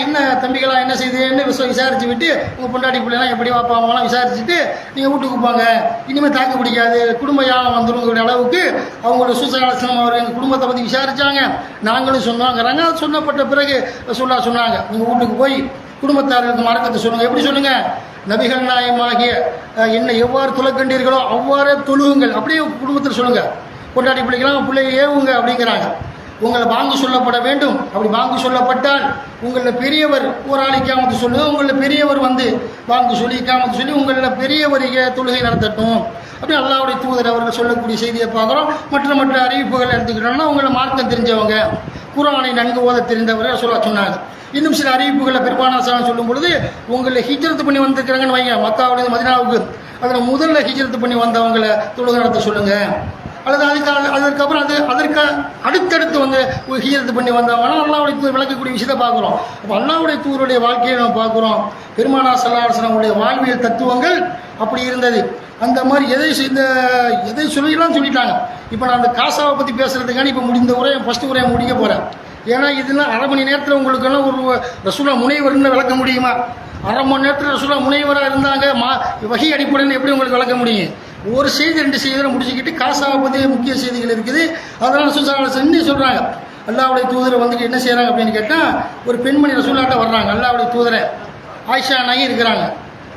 என்ன தம்பிகளா என்ன செய்யுதுன்னு விசாரிச்சு விட்டு உங்கள் பொண்டாட்டி பிள்ளைலாம் எப்படி வாப்பா அம்மாலாம் விசாரிச்சுட்டு நீங்கள் வீட்டுக்கு போங்க, இனிமேல் தாக்கு பிடிக்காது, குடும்ப யாகம் வந்துடுங்கிற அளவுக்கு அவங்களோட சுசலாசனம் அவர் எங்கள் குடும்பத்தை பற்றி விசாரித்தாங்க. நாங்களும் சொன்னாங்கிறாங்க. அது சொன்னப்பட்ட பிறகு சொன்னாங்க, நீங்கள் வீட்டுக்கு போய் குடும்பத்தாருக்கு மார்க்கத்தை சொல்லுங்கள். எப்படி சொல்லுங்கள்? நபிகள் நாயகமாகிய என்னை எவ்வாறு தொலைக்கண்டீர்களோ அவ்வாறே தொழுகுங்கள். அப்படியே குடும்பத்தில் சொல்லுங்கள். பொண்டாட்டி பிள்ளைக்கெல்லாம் பிள்ளைய ஏவுங்க அப்படிங்கிறாங்க. உங்களை வாங்கு சொல்லப்பட வேண்டும். அப்படி வாங்கு சொல்லப்பட்டால் உங்களில் பெரியவர் ஒரு ஆள் இக்காமத்து சொல்லுங்கள், உங்களில் பெரியவர் வந்து வாங்கு சொல்லி இக்காமத்து சொல்லி உங்களில் பெரியவರಿಗೆ தொழுகை நடத்தட்டும். அப்படி அல்லாஹ்வுடைய தூதர் அவர்கள் சொல்லக்கூடிய செய்தியை பார்க்குறோம். மற்ற அறிவிப்புகள் எடுத்துக்கிட்டோம்னா உங்களை மார்க்கம் தெரிஞ்சவங்க, குர்ஆனை நன்கு ஓத தெரிந்தவர்கள் சொன்னாங்க. இன்னும் சில அறிவிப்புகளை பெருமானார் சொல்லும் பொழுது உங்களை ஹிஜ்ரத் பண்ணி வந்திருக்கிறாங்கன்னு வைங்க, மக்காவுடைய மதீனாவுக்கு, அதில் முதல்ல ஹிஜ்ரத் பண்ணி வந்தவங்களை தொழுகை நடத்த சொல்லுங்கள். அல்லது அதற்கப்புறம் அதற்கு அடுத்தடுத்து வந்து ஹிஜ்ரத் பண்ணி வந்தவங்கன்னா அல்லாஹ்வுடைய தூதர் விளக்கக்கூடிய விஷயத்தை பார்க்குறோம். அப்போ அல்லாஹ்வுடைய தூதருடைய வாழ்க்கையை நம்ம பார்க்குறோம். பெருமானார் ஸல்லல்லாஹு அலைஹி வஸல்லம் உடைய வாழ்வியல் தத்துவங்கள் அப்படி இருந்தது. அந்த மாதிரி எதை சொல்லிட்டாங்க. இப்போ நான் அந்த காசாவை பற்றி பேசுகிறதுக்கான இப்போ முடிந்த உரையை ஃபஸ்ட்டு உரையை முடிக்க போகிறேன். ஏன்னா இதெல்லாம் அரை மணி நேரத்தில் உங்களுக்கெல்லாம் ஒரு ரசூலுல்லாஹ் முனைவர்னு விளக்க முடியுமா? அரை மணி நேரத்தில் ரசூலுல்லாஹ் முனைவராக இருந்தாங்க வஹி அடிப்படையில் எப்படி உங்களுக்கு விளக்க முடியும்? ஒரு செய்தி 2 செய்திகளை முடிச்சுக்கிட்டு காசாவை பற்றி முக்கிய செய்திகள் இருக்குது. அதனால் ரசூலுல்லாஹ் சொல்கிறாங்க, அல்லாஹ்வுடைய தூதரை வந்துட்டு என்ன செய்கிறாங்க அப்படின்னு கேட்டால், ஒரு பெண்மணி ரசூலுல்லாஹ்ட்ட வர்றாங்க. அல்லாஹ்வுடைய தூதரை ஆயிஷா நாயகி இருக்கிறாங்க.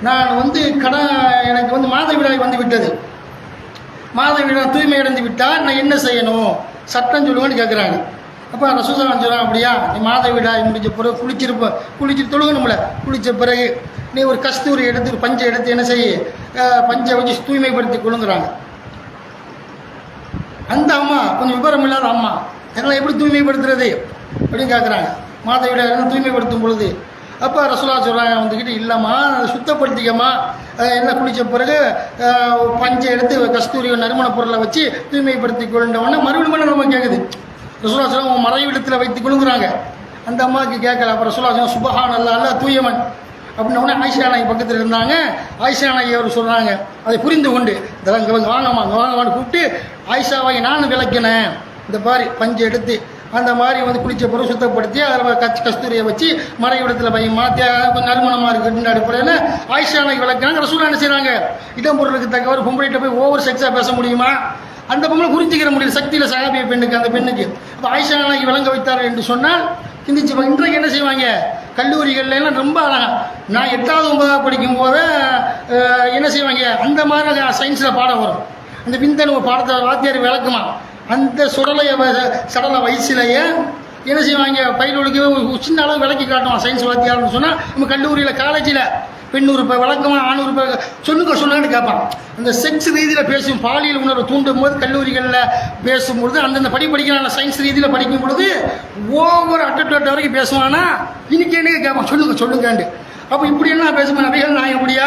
நான் வந்து எனக்கு வந்து மாதவிடாய் வந்து விட்டது, மாதவிடாய் தூய்மை அடைந்து விட்டால் நான் என்ன செய்யணும், சட்டம் சொல்லுவேன்னு கேட்குறாங்க. அப்போ ரசூலுல்லாஹ் சொல்கிறாங்க, அப்படியா நீ மாதவிடாய் முடிஞ்ச பிறகு குளிச்சு தொழுகணும்ல, குளித்த பிறகு நீ ஒரு கஸ்தூரி எடுத்து ஒரு பஞ்சை எடுத்து என்ன செய்ய, பஞ்சை வச்சு தூய்மைப்படுத்தி கொள்ளுங்கிறாங்க. அந்த அம்மா கொஞ்சம் விவரம் இல்லாத அம்மா, எங்களை எப்படி தூய்மைப்படுத்துறது அப்படின்னு கேட்குறாங்க. மாதவிடாய் தூய்மைப்படுத்தும் பொழுது அப்போ ரசூலுல்லாஹ் சொல்கிறாங்க வந்துக்கிட்டு, இல்லைம்மா அதை சுத்தப்படுத்திக்கம்மா, என்ன குளித்த பிறகு பஞ்சை எடுத்து கஸ்தூரி நறுமண பொருளை வச்சு தூய்மைப்படுத்தி கொண்டவொன்னே மறுபடியும் நம்ம கேட்குது. ரசூலுல்லாஹ் சொல்லுவாங்க உன் மறைவிடத்தில் வைத்து கொள்ளுங்கிறாங்க. அந்த அம்மாவுக்கு கேட்கல. அப்போ ரசூலுல்லாஹ் சொல்லுவாங்க சுபஹான் அல்லாஹ் தூயவன் அப்படின்னோடனே ஆயிஷா நாயகி பக்கத்தில் இருந்தாங்க. ஆயிஷா நாயகி அவர் சொல்கிறாங்க, அதை புரிந்து கொண்டு வாங்கம்மான்னு கூப்பிட்டு ஆயிஷாவை நான் விளக்கினேன். இந்த மாதிரி பஞ்சை எடுத்து அந்த மாதிரி வந்து குளித்த பிறகு சுத்தப்படுத்தி அதில் கஸ்தூரியை வச்சு மறைவிடத்தில் பையமா கொஞ்சம் நறுமணமாக இருக்குன்ற அடிப்படையில் ஆயிஷா நாயகி விளக்குறாங்க. ரசூலுல்லாஹ் என்ன செய்கிறாங்க, இடம் பொருளுக்கு தக்கவாறு பொம்பளைகிட்ட போய் ஓவர் செக்ஸாக பேச முடியுமா? அந்த பொம்பளை புரிஞ்சிக்கிற முடியல சக்தியில் சகாபிய பெண்ணுக்கு, அந்த பெண்ணுக்கு. அப்போ ஆயிஷா நாயகி விளங்க வைத்தார் என்று சொன்னால் சிந்திச்சு இன்றைக்கு என்ன செய்வாங்க, கல்லூரிகள்லாம் ரொம்ப அழகா, நான் 8வது 9வது படிக்கும் போது என்ன செய்வாங்க, அந்த மாதிரி சயின்ஸில் பாடம் வரும். அந்த விந்தணு பாடத்தை வாத்தியார் விளக்குமா, அந்த சடல வயசுலேயே என்ன செய்வாங்க, பயிலுக்கு சின்ன அளவு விளக்கி காட்டுவான் சயின்ஸ் வாத்தியார்னு சொன்னால். நம்ம கல்லூரியில் காலேஜில் பெண்ணூறு ரூபாய் வழக்கமாக 400 ரூபாய் சொல்லுங்கன்னு கேட்பான். அந்த செக்ஸ் ரீதியில் பேசும் பாலியல் உணர்வை தூண்டும் போது கல்லூரிகளில் பேசும்பொழுது அந்தந்த படிக்கிறாங்க. சயின்ஸ் ரீதியில் படிக்கும் பொழுது ஒவ்வொரு அட்டை வரைக்கும் பேசுவானா, இன்னைக்கு கேட்பான் சொல்லுங்கண்டு. அப்போ இப்படி என்ன பேசுவேன் நபிகள் நான் எப்படியா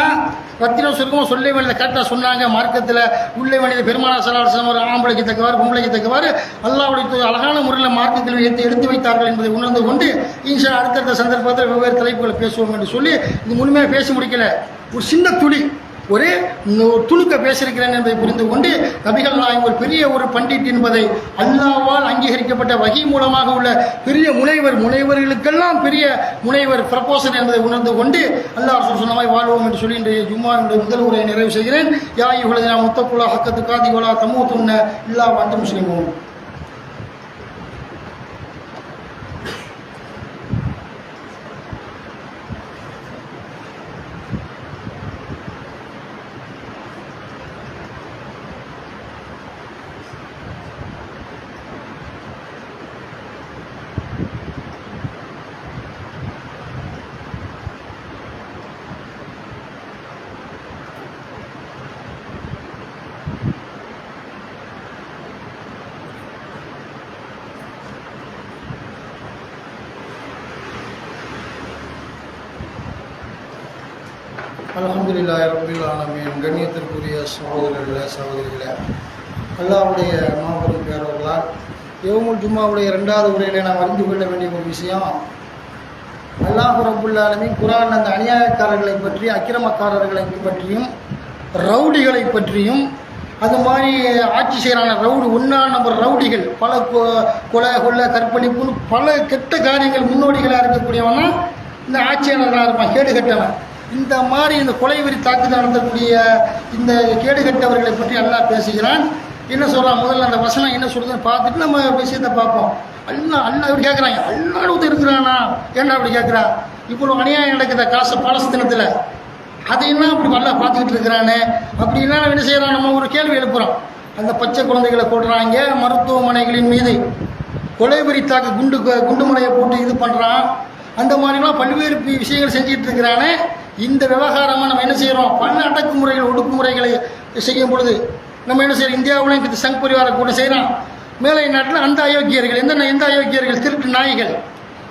ரத்தினம் சுருக்கமாக சொல்ல வேண்டியதை கரெக்டாக சொன்னாங்க. மார்க்கத்தில் உள்ளே வேண்டியது பெருமானார் ஸல்லல்லாஹு அலைஹி வஸல்லம் ஒரு ஆம்பளைக்கு தக்கவாறு பொம்பளைக்கு தக்கவாறு அல்லாஹ்வுடைய அழகான முறையில் மார்க்கத்தில் எடுத்து வைத்தார்கள் என்பதை உணர்ந்து கொண்டு இன்ஷா அடுத்தடுத்த சந்தர்ப்பத்தில் வெவ்வேறு தலைப்புகளை பேசுவோம் என்று சொல்லி இது முழுமையாக பேசி முடிக்கல. ஒரு சின்ன துளி ஒரு துணுக்க பேசியிருக்கிறேன் என்பதை புரிந்து கொண்டு நபிகள் நாயகம் ஒரு பெரிய ஒரு பண்டிட் என்பதை அல்லாஹ்வால் அங்கீகரிக்கப்பட்ட வகி மூலமாக உள்ள பெரிய முனைவர்களுக்கெல்லாம் பெரிய முனைவர் ப்ரப்போசர் என்பதை உணர்ந்து கொண்டு அல்லாஹ் சொன்னமாய் வாழ்வோம் என்று சொல்லி இன்றைய ஜும்மாவுடைய முதல் உரையை நிறைவு செய்கிறேன். யா அய்யுஹல்லதீன முத்தகுல்லாஹ ஹக்க துகாதிஹி வலா தமூதுன்ன இல்லா வ அன்தும் முஸ்லிமூன். அல்ஹம்துலில்லாஹி ரப்பில் ஆலமீன். கண்ணியத்திற்குரிய சகோதரிகளே, அல்லாஹ்வுடைய மாபெரும் பேரர்களால் யௌமுல் ஜும்மாவுடைய 2வது உரையில் நாம் அறிந்து கொள்ள வேண்டிய ஒரு விஷயம், அல்லாஹ் ரப்புல் ஆலமீன் குர்ஆன் அந்த அநியாயக்காரர்களை பற்றி, அக்கிரமக்காரர்களை பற்றியும், ரவுடிகளை பற்றியும், அது மாதிரி ஆட்சி செய்கிறான ஒன்றாம் நம்பர் ரவுடிகள், பல கொலை கொள்ளை கற்பழிப்புன்னு பல கெட்ட காரியங்கள் முன்னோடிகளாக இருக்கக்கூடியவனா இந்த ஆட்சியாளர்களாக இருப்பான், கேடுகட்டவன். இந்த மாதிரி இந்த கொலை வெறி தாக்குதல் நடத்தக்கூடிய இந்த கேடுகட்டவர்களை பற்றி அல்லாஹ் பேசுகிறான். என்ன சொல்கிறான், முதல்ல அந்த வசனம் என்ன சொல்லுதுன்னு பார்த்துட்டு நம்ம விஷயத்தை பார்ப்போம். அல்லாஹ் இப்படி கேட்குறாங்க, அல்லாஹ் இருக்கிறானா ஏன்னா அப்படி கேட்குறா, இவ்வளோ அநியாயம் நடக்குத பாலஸ்தீனத்தில், அதையெல்லாம் அப்படி அல்லாஹ் பார்த்துக்கிட்டு இருக்கிறானே அப்படின்னா என்ன செய்கிறான், நம்ம ஒரு கேள்வி எழுப்புகிறோம். அந்த பச்சை குழந்தைகளை கொள்றாங்க, மருத்துவமனைகளின் மீது கொலை வெறி தாக்கு குண்டு முனையை போட்டு இது பண்ணுறான், அந்த மாதிரிலாம் பல்வேறு விஷயங்கள் செஞ்சுட்டு இருக்கிறானே. இந்த விவகாரமாக நம்ம என்ன செய்கிறோம், பல அடக்குமுறைகள் ஒடுக்குமுறைகளை செய்யும் பொழுது நம்ம என்ன செய்கிறோம், இந்தியாவிலையும் சங் பரிவார கூட செய்கிறோம். மேலை நாட்டில் அந்த அயோக்கியர்கள், எந்த அயோக்கியர்கள், திருட்டு நாய்கள்,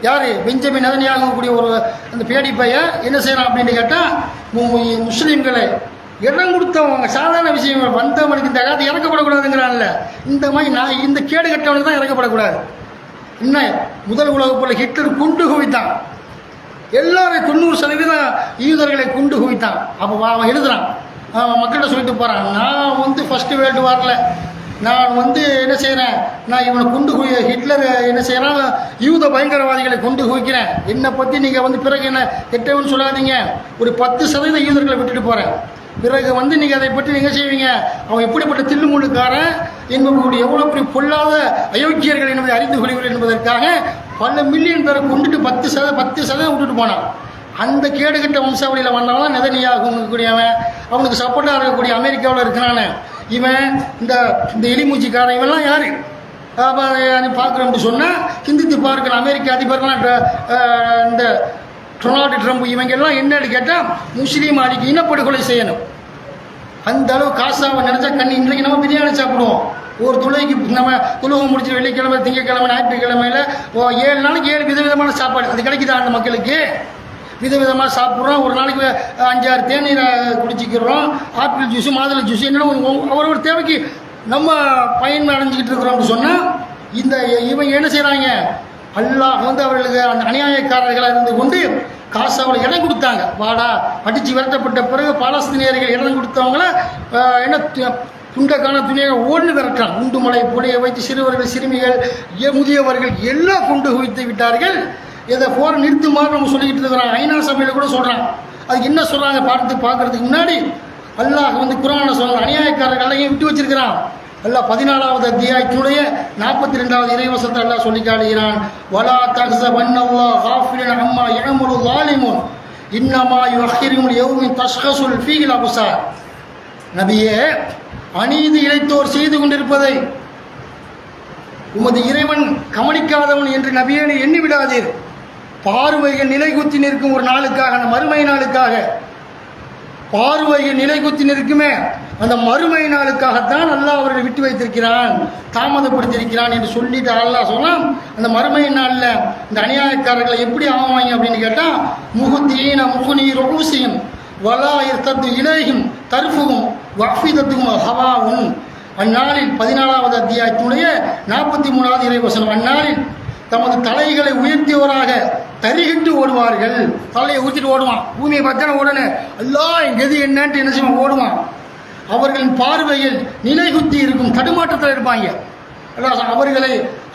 யார், பெஞ்சமின் நெதன்யாகு கூடிய ஒரு அந்த பேடி பையன் என்ன செய்கிறான் அப்படின்னு கேட்டால், முஸ்லீம்களை இடம் கொடுத்தவங்க சாதாரண விஷயம் வந்தவனுக்கு இந்த காலத்து இறக்கப்படக்கூடாதுங்கிறான்ல, இந்த மாதிரி இந்த கேடு கட்டவனுக்கு தான் இறக்கப்படக்கூடாது. என்ன முதல் உலகப் போல ஹிட்லர் குண்டு குவித்தான், எல்லாரும் 90% யூதர்களை குண்டு குவித்தான். அப்போ அவன் எழுதுறான், அவன் மக்கள்கிட்ட சொல்லிட்டு போகிறான், நான் ஃபர்ஸ்ட் வேர்ல்டு வாரில் நான் என்ன செய்கிறேன், நான் இவனை ஹிட்லர் என்ன செய்கிறான், யூத பயங்கரவாதிகளை கொண்டு குவிக்கிறேன், என்னை பற்றி நீங்கள் பிறகு என்ன கெட்டவன்னு சொல்லாதீங்க, ஒரு 10% யூதர்களை விட்டுட்டு போகிறேன், பிறகு நீங்கள் அதை பற்றி நீங்கள் செய்வீங்க, அவன் எப்படிப்பட்ட தில்லுமுள்ளுக்காரன் என்பவர்களுடைய எவ்வளோ பெரிய பொல்லாத அயோக்கியர்கள் என்பதை அறிந்து கொள்கிறீர்கள் என்பதற்காக பல மில்லியன் பேரை கொண்டுட்டு 10% விட்டுட்டு போனான். அந்த கேடுகட்ட வம்சாவளியில் வந்தவன் நெதன்யாகு கூடியவன், அவனுக்கு சப்போர்ட்டாக இருக்கக்கூடிய அமெரிக்காவில் இருக்கிறானே இவன், இந்த எலிமூச்சிக்காரன், இவெல்லாம் யார் பார்க்குறோம்னு சொன்னால் சிந்தித்து பார்க்கணும். அமெரிக்க அதிபர்லாம் இந்த டொனால்டு ட்ரம்ப் இவங்கெல்லாம் என்னன்னு கேட்டால் முஸ்லீம் அடிக்கு இனப்படுகொலை செய்யணும். அந்த அளவு காசாவை நினச்சா இன்றைக்கு நம்ம பிரியாணி சாப்பிடுவோம். ஒரு துளைக்கு நம்ம துளகம் முடிச்சு வெள்ளிக்கிழமை, திங்கக்கிழமை, ஞாயிற்றுக்கிழமையில் 7 நாளைக்கு 7 விதவிதமான சாப்பாடு அது கிடைக்குதா அந்த மக்களுக்கு? விதவிதமாக சாப்பிட்றோம். ஒரு நாளைக்கு 5-6 தேநீரை குடிச்சிக்கிறோம், ஆப்பிள் ஜூஸு, மாதுளை ஜூஸு, என்னென்ன அவரோட தேவைக்கு நம்ம பயன் அடைஞ்சிக்கிட்டு இருக்கிறோம்னு சொன்னால், இவங்க என்ன செய்கிறாங்க, அல்லாஹ் அவர்களுக்கு அந்த அநியாயக்காரர்களாக இருந்து கொண்டு காசாவில் இடம் கொடுத்தாங்க. வாடா அடித்து விரட்டப்பட்ட பிறகு பாலஸ்தீனியர்கள் இடம் கொடுத்தவங்கள என்ன துண்டக்கான துணியை ஓடுன்னு விரட்டான். குண்டு மலை புடைய வைத்து சிறுவர்கள், சிறுமிகள், முதியவர்கள் எல்லாம் கொண்டு குவித்து விட்டார்கள். இதை போர் நிறுத்துமாறு நம்ம சொல்லிக்கிட்டு இருக்கிறோம். ஐநா சபையில் கூட சொல்கிறான். அதுக்கு என்ன சொல்கிறாங்க பார்க்கறதுக்கு முன்னாடி அல்லாஹ் குர்ஆன்ல சொல்கிற அநியாயக்காரர்களையும் விட்டு வச்சிருக்கிறான். அல்லாஹ் 14வது அத்தியாயத்தினுடைய 42வது இறைவசனத்தை அல்லாஹ் சொல்லி காட்டுகிறான். வலா தஹ்ஸபன்னல்லாஹ காஃபிலன் அம்மா யஅமலு ஸாலிமூன் இன்னமா யுஅக்கிருஹும் லியௌமின் தஷ்கஸுல் ஃபீஹில் அப்சார். நபியே, அநீதி இழைத்தோர் செய்து கொண்டிருப்பதை உமது இறைவன் கவனிக்காதவன் என்று நபியே எண்ணி விடாதீர். பார்வைகள் நிலைகுத்தி நிற்கும் ஒரு நாளுக்காக, அந்த மறுமை நாளுக்காக, பார்வைகள் நிலைகுத்தி நிற்குமே அந்த மறுமை நாளுக்காகத்தான் அல்லாஹ் அவர்களை விட்டு வைத்திருக்கிறான், தாமதப்படுத்தியிருக்கிறான் என்று சொல்லிட்டு அல்லாஹ் சொன்னான். அந்த மறுமை நாளில் இந்த அநியாயக்காரர்களை எப்படி ஆவாங்க அப்படின்னு கேட்டால், முகுத்தீன முகுநீர் ஊசியும் வலாயிர் தத்து இலையும் தர்ஃபுகும் வஃபிதத்துக்கும் ஹவாவும். அந்நாளில் 14வது அத்தியாயத்தினுடைய 43வது இறைவசனம். அந்நாளில் தமது தலைகளை உயர்த்தியவராக தரிகிட்டு ஓடுவார்கள். தலையை ஊற்றிட்டு ஓடுவான். பூமியை பார்த்தா ஓடணும். எல்லாம் என் கதி என்னன்ட்டு என்ன செய்வான்? ஓடுவான். அவர்களின் பார்வையில் நிலைகுத்தி இருக்கும், தடுமாற்றத்தில் இருப்பாங்க.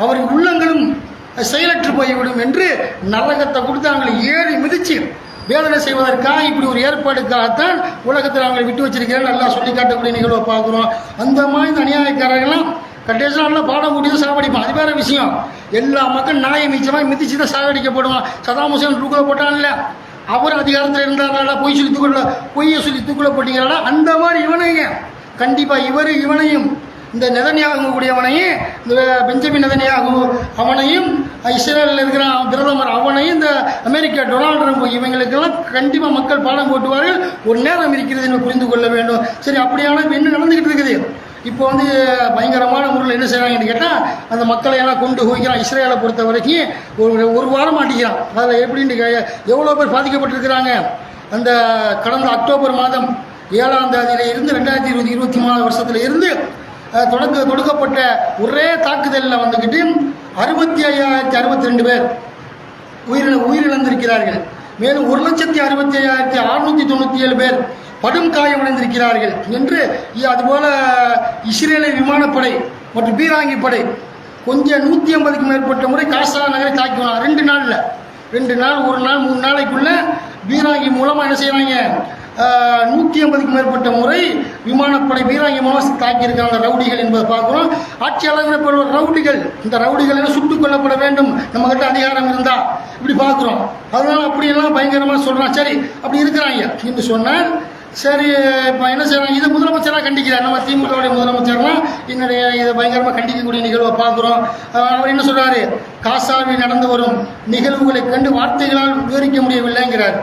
அவர்கள் உள்ளங்களும் செயலற்று போய்விடும் என்று நரகத்தை கொடுத்து அவங்களை ஏறி மிதிச்சு வேதனை செய்வதற்காக இப்படி ஒரு ஏற்பாடுக்காகத்தான் உலகத்தில் அவங்களை விட்டு வச்சிருக்கிறேன் நல்லா சொல்லி காட்டக்கூடிய நிகழ்வை பார்க்குறோம். அந்த மாதிரி இந்த அநியாயக்காரர்கள்லாம் கட்டேஷன் நல்லா பாடம் கூட்டி தான் சாவடிப்பான். அது வேற விஷயம். எல்லா மக்கள் நாயை மிச்சமாக மிதிச்சு தான் சாகடிக்கப்படுவான். சதாம் ஹுசேன் தூக்கில் போட்டான்ல, அவர் அதிகாரத்தில் இருந்தாரா? பொய்யை சொல்லி தூக்கில் போட்டீங்களா? அந்த மாதிரி இவனைங்க கண்டிப்பாக இவனையும் இந்த நெதன்யாகு கூடியவனையும், இந்த பெஞ்சமின் நெதன்யாகு அவனையும், இஸ்ரேலில் இருக்கிற பிரதமர் அவனையும், இந்த அமெரிக்கா டொனால்டு ட்ரம்ப் இவங்களுக்கெல்லாம் கண்டிப்பாக மக்கள் பாடம் போட்டுவார்கள். ஒரு நேரம் இருக்கிறது என்று புரிந்து கொள்ள வேண்டும். சரி, அப்படியான என்ன நடந்துக்கிட்டு இருக்குது? இப்போ பயங்கரமான முறையில் என்ன செய்கிறாங்கன்னு கேட்டால், அந்த மக்களை எல்லாம் கொண்டு போய்க்கிறான். இஸ்ரேலை பொறுத்த வரைக்கும் ஒரு வாரம் மாட்டிக்கிறான். அதில் எப்படின்னு எவ்வளோ பேர் பாதிக்கப்பட்டிருக்கிறாங்க? அந்த கடந்த அக்டோபர் மாதம் 7ஆம் தேதியில இருந்து 2023 வருஷத்துல இருந்து தொடக்கப்பட்ட ஒரே தாக்குதலில் வந்துக்கிட்டு 65,062 பேர் உயிரிழந்திருக்கிறார்கள். மேலும் 1,65,697 பேர் படும் காயமடைந்திருக்கிறார்கள் என்று, அதுபோல இஸ்ரேலிய விமானப்படை மற்றும் பீராங்கி படை கொஞ்சம் 150க்கும் மேற்பட்ட முறை காசா நகரை தாக்கினாங்க. 2 நாளில் 2 நாள், 1 நாள், 3 நாளைக்குள்ள பீராங்கி மூலமாக என்ன செய்வாங்க? 150க்கும் மேற்பட்ட முறை விமானப்படை பீராங்கி மூலமாக தாக்கியிருக்காங்க ரவுடிகள் என்பதை பார்க்குறோம். ஆட்சியாளர்கள் ரவுடிகள், இந்த ரவுடிகள் எல்லாம் சுட்டுக் கொல்லப்பட வேண்டும் நம்மகிட்ட அதிகாரம் இருந்தா இப்படி பார்க்குறோம். அதனால அப்படியெல்லாம் பயங்கரமாக சொல்கிறான். சரி, அப்படி இருக்கிறாங்க என்று சொன்னால் சரி, இப்போ என்ன செய்யறாங்க? இதை முதலமைச்சராக கண்டிக்கிறார். நம்ம திமுகவுடைய முதலமைச்சர்லாம் என்னுடைய இதை பயங்கரமாக கண்டிக்கக்கூடிய நிகழ்வை பார்க்குறோம். அவர் என்ன சொல்றாரு? காசாவில் நடந்து வரும் நிகழ்வுகளை கண்டு வார்த்தைகளால் விவரிக்க முடியவில்லைங்கிறார்.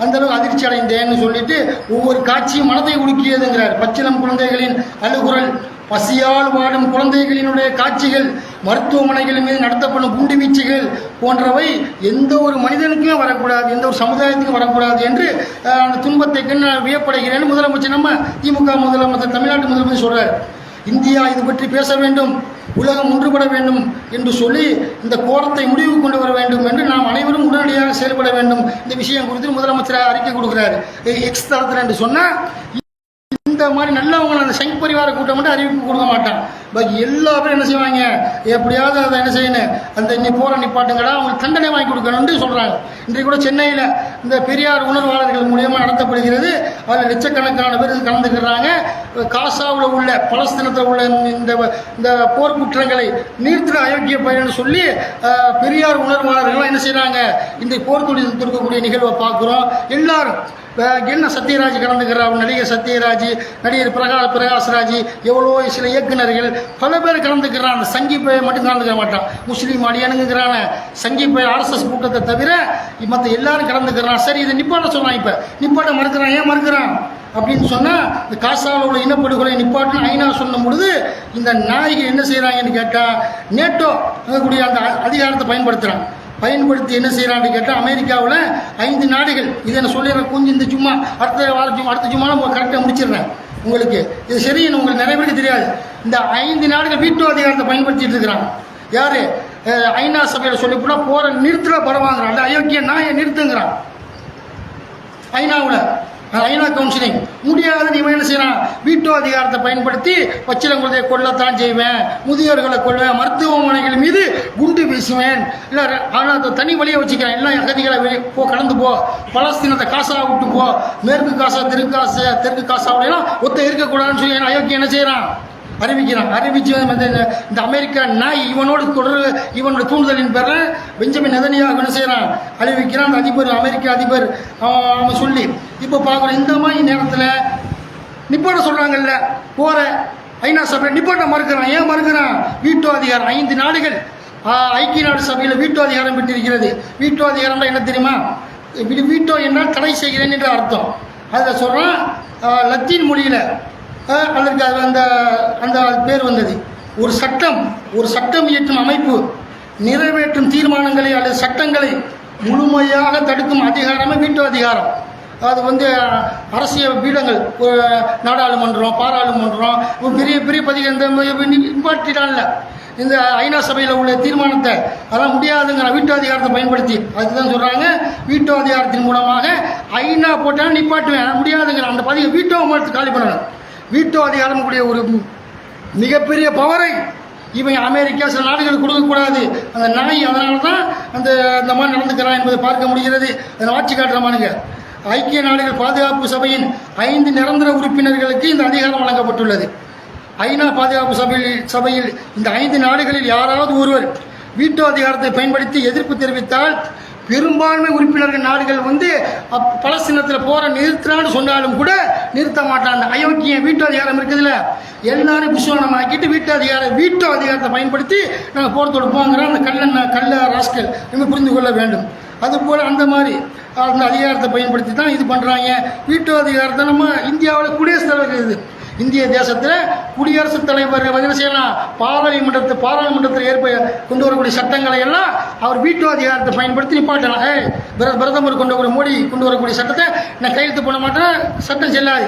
அந்த அளவு அதிர்ச்சி அடைந்தேன்னு சொல்லிட்டு ஒவ்வொரு காட்சியும் மனதை உலுக்கியதுங்கிறார். பச்சிளம் குழந்தைகளின் அழுகுரல், பசியால் வாடும் குழந்தைகளினுடைய காட்சிகள், மருத்துவமனைகள் மீது நடத்தப்படும் குண்டு வீச்சுகள் போன்றவை எந்த ஒரு மனிதனுக்குமே வரக்கூடாது, எந்த ஒரு சமுதாயத்துக்கும் வரக்கூடாது என்று அந்த துன்பத்தை கண்டு நான் வியப்படைகிறேன். முதலமைச்சர், நம்ம திமுக முதலமைச்சர், தமிழ்நாட்டு முதலமைச்சர் சொல்றார். இந்தியா இது பற்றி பேச வேண்டும், உலகம் ஒன்றுபட வேண்டும் என்று சொல்லி இந்த கோரத்தை முடிவு கொண்டு வர வேண்டும் என்று நாம் அனைவரும் உடனடியாக செயல்பட வேண்டும். இந்த விஷயம் குறித்து முதலமைச்சர் அறிக்கை கொடுக்கிறார் எக்ஸ் தளத்தில் என்று சொன்னால், இந்த மாதிரி நல்லவங்க அந்த சங் பரிவார கூட்டம் மட்டும் அறிவிப்பு கொடுக்க மாட்டான். பாக்கி எல்லா பேரும் என்ன செய்வாங்க? எப்படியாவது அதை என்ன செய்யணும், அந்த போற நிப்பாட்டுங்கடா, அவங்களுக்கு தண்டனை வாங்கி கொடுக்கணும்னு சொல்றாங்க. இன்றைக்கு கூட சென்னையில் இந்த பெரியார் உணர்வாளர்கள் மூலியமாக நடத்தப்படுகிறது. அதில் லட்சக்கணக்கான பேர் கலந்துக்கிறாங்க. காசாவில் உள்ள, பலஸ்தீனத்தில் உள்ள இந்த போர்க்குற்றங்களை நீர்த்திட அயோக்கிய பயன்னு சொல்லி பெரியார் உணர்வாளர்கள் என்ன செய்யறாங்க? இந்த போர்க்குற்றத்தில் இருக்கக்கூடிய நிகழ்வை பார்க்குறோம். எல்லாரும் என்ன சத்யராஜ் கலந்துக்கிறார், நடிகர் சத்யராஜ், நடிகர் பிரகாஷ்ராஜ், எவ்வளோ சில இயக்குநர்கள் பல பேர் கலந்துக்கிறான். அந்த சங்கி பையன் மட்டும் கலந்துக்க மாட்டான். முஸ்லீம் அடியானுங்கிறான சங்கி பையன் RSS கூட்டத்தை தவிர மற்ற எல்லாரும் கலந்துக்கிறான். சரி, இதை நிப்பாட்ட சொல்றான். இப்ப நிப்பாட்ட மறுக்கிறான். ஏன் மறுக்கிறான் அப்படின்னு சொன்னா, இந்த காசாவில் உள்ள இனப்படுகொலை நிப்பாட்டு ஐநா சொல்லும் பொழுது இந்த நாய்கள் என்ன செய்யறாங்கன்னு கேட்டா, நேட்டோ கூடிய அந்த அதிகாரத்தை பயன்படுத்தி என்ன செய்யறான்னு கேட்டால், அமெரிக்காவில் 5 நாடுகள், இதை நான் சொல்லிடுறேன் கொஞ்சம், இந்த சும்மா அடுத்த சும்மா நம்ம கரெக்டாக முடிச்சிடுறேன் உங்களுக்கு. இது சரின்னு உங்களுக்கு நிறைய பேருக்கு தெரியாது. இந்த 5 நாடுகள் வீட்டோ அதிகாரத்தை பயன்படுத்திட்டு இருக்கிறான். யாரு? ஐநா சபையில் சொல்லி போனா போற நிறுத்துற பரவாங்கிறான். அந்த அயோக்கிய நாயை நிறுத்துங்கிறான். ஐநா கவுன்சிலிங் முடியாதுன்னு இவன் என்ன செய்யறான்? வீட்டோ அதிகாரத்தை பயன்படுத்தி பச்சிலங்குழந்தையை கொல்லத்தான் செய்வேன், முதியோர்களை கொள்வேன், மருத்துவமனைகள் மீது குண்டு வீசுவேன், இல்லை ஆனால் தனி வழியை வச்சுக்கிறேன், எல்லாம் அகதிகளை கடந்து போ, பலஸ்தீனத்தை காசா விட்டு போ, மேற்கு காசா தெற்கு காசாவிலாம் ஒத்த இருக்கக்கூடாதுன்னு சொல்லி அயோக்கிய என்ன செய்யறான்? அறிவிச்சு இந்த அமெரிக்கா நாய் இவனோட இவனோட தூண்டுதலின் பேர பெஞ்சமின் நெதன்யாகு என்ன செய்யறான்? அறிவிக்கிறான். அந்த அதிபர், அமெரிக்க அதிபர் அவன் சொல்லி இப்போ பார்க்குறோம். இந்த மாதிரி நேரத்தில் நிப்பாட்ட சொல்றாங்கல்ல, போற ஐநா சபை நிப்பாட்ட மறுக்கிறான். ஏன் மறுக்கிறான்? வீட்டோ அதிகாரம். 5 நாடுகள் ஐக்கிய நாடு சபையில் வீட்டோ அதிகாரம் பெற்றிருக்கிறது. வீட்டோ அதிகாரம்னா என்ன தெரியுமா? வீட்டோ என்றால் தடை செய்கிறேன் என்ற அர்த்தம். அதில் சொல்றான் லத்தீன் மொழியில் அதற்கு அந்த அந்த பேர் வந்தது. ஒரு சட்டம் இயற்றும் அமைப்பு நிறைவேற்றும் தீர்மானங்களை அல்லது சட்டங்களை முழுமையாக தடுக்கும் அதிகாரமே வீட்டோ அதிகாரம். அது அரசியல் பீடங்கள், நாடாளுமன்றம், பாராளுமன்றம், பெரிய பெரிய பதிகள் நிப்பாட்டிட்டான்ல. இந்த ஐநா சபையில் உள்ள தீர்மானத்தை அதெல்லாம் முடியாதுங்கிற வீட்டோ அதிகாரத்தை பயன்படுத்தி அதுக்கு தான் சொல்கிறாங்க வீட்டோ அதிகாரத்தின் மூலமாக ஐநா போட்டால் நிப்பாட்டுவேன் முடியாதுங்கிற அந்த பதிவு வீட்டோ மட்டும் காலி பண்ணணும். வீட்டோ அதிகாரம் கூடிய ஒரு மிகப்பெரிய பவரை இவங்க அமெரிக்கா சில நாடுகளுக்கு கொடுக்கக்கூடாது. அந்த நாய் அதனால தான் அந்த மாதிரி நடந்துக்கிறான் என்பதை பார்க்க முடிகிறது. அதை ஆட்சி காட்டுறமானுங்க. ஐக்கிய நாடுகள் பாதுகாப்பு சபையின் 5 நிரந்தர உறுப்பினர்களுக்கு இந்த அதிகாரம் வழங்கப்பட்டுள்ளது. ஐநா பாதுகாப்பு சபையில் இந்த 5 நாடுகளில் யாராவது ஒருவர் வீட்டோ அதிகாரத்தை பயன்படுத்தி எதிர்ப்பு தெரிவித்தால் பெரும்பான்மை உறுப்பினர்கள் நாடுகள் பலஸ்தீனத்தில் போற நிறுத்தினான்னு சொன்னாலும் கூட நிறுத்த மாட்டாங்க. அயோக்கிய வீட்டோ அதிகாரம் இருக்குதுல்ல, எல்லாரும் விசுவானமாக்கிட்டு வீட்டோ அதிகாரத்தை பயன்படுத்தி நாங்கள் போர் தொடுப்போங்கிற அந்த கள்ள ராஸ்கல் நம்ம புரிந்து கொள்ள வேண்டும். அதுபோல் அந்த மாதிரி அந்த அதிகாரத்தை பயன்படுத்தி தான் இது பண்ணுறாங்க. வீட்டோ அதிகாரத்தை நம்ம இந்தியாவில் குடியரசுத் தலைவர் இருக்குது. இந்திய தேசத்தில் குடியரசுத் தலைவர் என்ன செய்யலாம், பாராளுமன்றத்தில் கொண்டு வரக்கூடிய சட்டங்களை எல்லாம் அவர் வீட்டோ அதிகாரத்தை பயன்படுத்தி நிப்பாட்டலாம். பிரதமர் கொண்டு வர மோடி கொண்டு வரக்கூடிய சட்டத்தை நான் கையெழுத்து போட மாட்டேன், சட்டம் செல்லாது.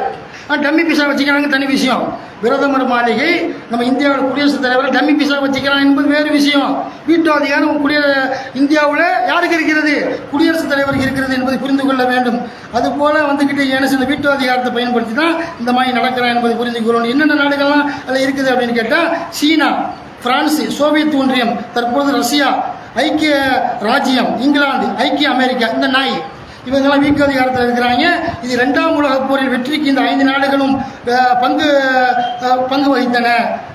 டம்மி பீஸா வச்சுக்கிறாங்க, தனி விஷயம். பிரதமர் மாளிகை நம்ம இந்தியாவில் குடியரசுத் தலைவர் டம்மி பீஸா வச்சுக்கிறான் என்பது வேறு விஷயம். வீட்டோ அதிகாரம் இந்தியாவில் யாருக்கு இருக்கிறது, குடியரசுத் தலைவருக்கு இருக்கிறது என்பதை புரிந்து கொள்ள வேண்டும். அதுபோல் இந்த வீட்டோ அதிகாரத்தை பயன்படுத்தி தான் இந்த மாதிரி நடக்கிறான் என்பதை புரிந்து கொள்ளணும். என்னென்ன நாடுகள்லாம் அதில் இருக்குது அப்படின்னு கேட்டால் சீனா, பிரான்ஸ், சோவியத் ஒன்றியம், தற்போது ரஷ்யா, ஐக்கிய ராஜ்யம், இங்கிலாந்து, ஐக்கிய அமெரிக்கா, இந்த நாய் இவங்கெல்லாம் வீட்டோ அதிகாரத்தில் இருக்கிறாங்க. இது 2ஆம் உலகப் போரில் வெற்றிக்கு இந்த 5 நாடுகளும் பங்கு வகித்தன.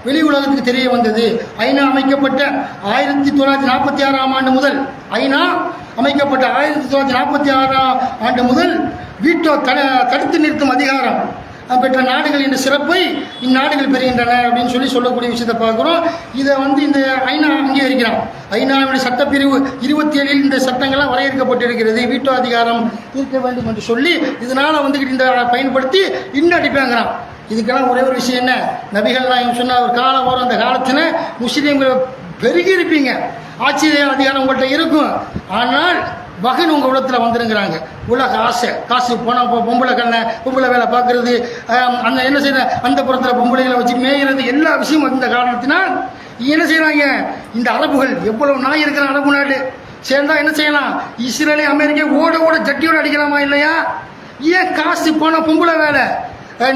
வெளி உலகத்துக்கு தெரிய வந்தது. ஐநா அமைக்கப்பட்ட 1946ஆம் ஆண்டு முதல் அமைக்கப்பட்ட 1946ஆம் ஆண்டு முதல் வீட்டோ தடுத்து நிறுத்தும் அதிகாரம் பெற்ற நாடுகள் என்ற சிறப்பை இந்நாடுகள் பெறுகின்றன அப்படின்னு சொல்லக்கூடிய விஷயத்தை பார்க்குறோம். இதை இந்த ஐநா அங்கீகரிக்கிறான். ஐநாவுடைய சட்டப்பிரிவு 27 இந்த சட்டங்கள்லாம் வரையறுக்கப்பட்டிருக்கிறது. வீட்டோ அதிகாரம் இருக்க வேண்டும் என்று சொல்லி இதனால் இந்த பயன்படுத்தி இன்னும் அடிப்பாங்கிறான். இதுக்கெல்லாம் ஒரே ஒரு விஷயம் என்ன, நபிகள் நாயகம் சொன்ன ஒரு காலம் வரும், அந்த காலத்தில் முஸ்லீம்கள் பெருகி இருப்பீங்க, ஆட்சி அதிகாரம் உங்கள்கிட்ட இருக்கும், ஆனால் வகன் உங்கள் உலகத்தில் வந்துருங்கிறாங்க. உலக ஆசை, காசு போனால் பொம்பளை வேலை பார்க்கறது, அந்த என்ன செய்யற அந்த புறத்தில் பொம்பளைகளை வச்சு மேய்கிறது, எல்லா விஷயமும் இந்த காரணத்தினால் என்ன செய்கிறாங்க, இந்த அரபுகள் எவ்வளவு நாய் இருக்கிற அரபு நாடு சேர்ந்தா என்ன செய்யலாம், இஸ்ரேலே அமெரிக்கா ஓட ஜட்டியோடு அடிக்கலாமா இல்லையா? ஏன் காசு போனால் பொம்பளை வேலை,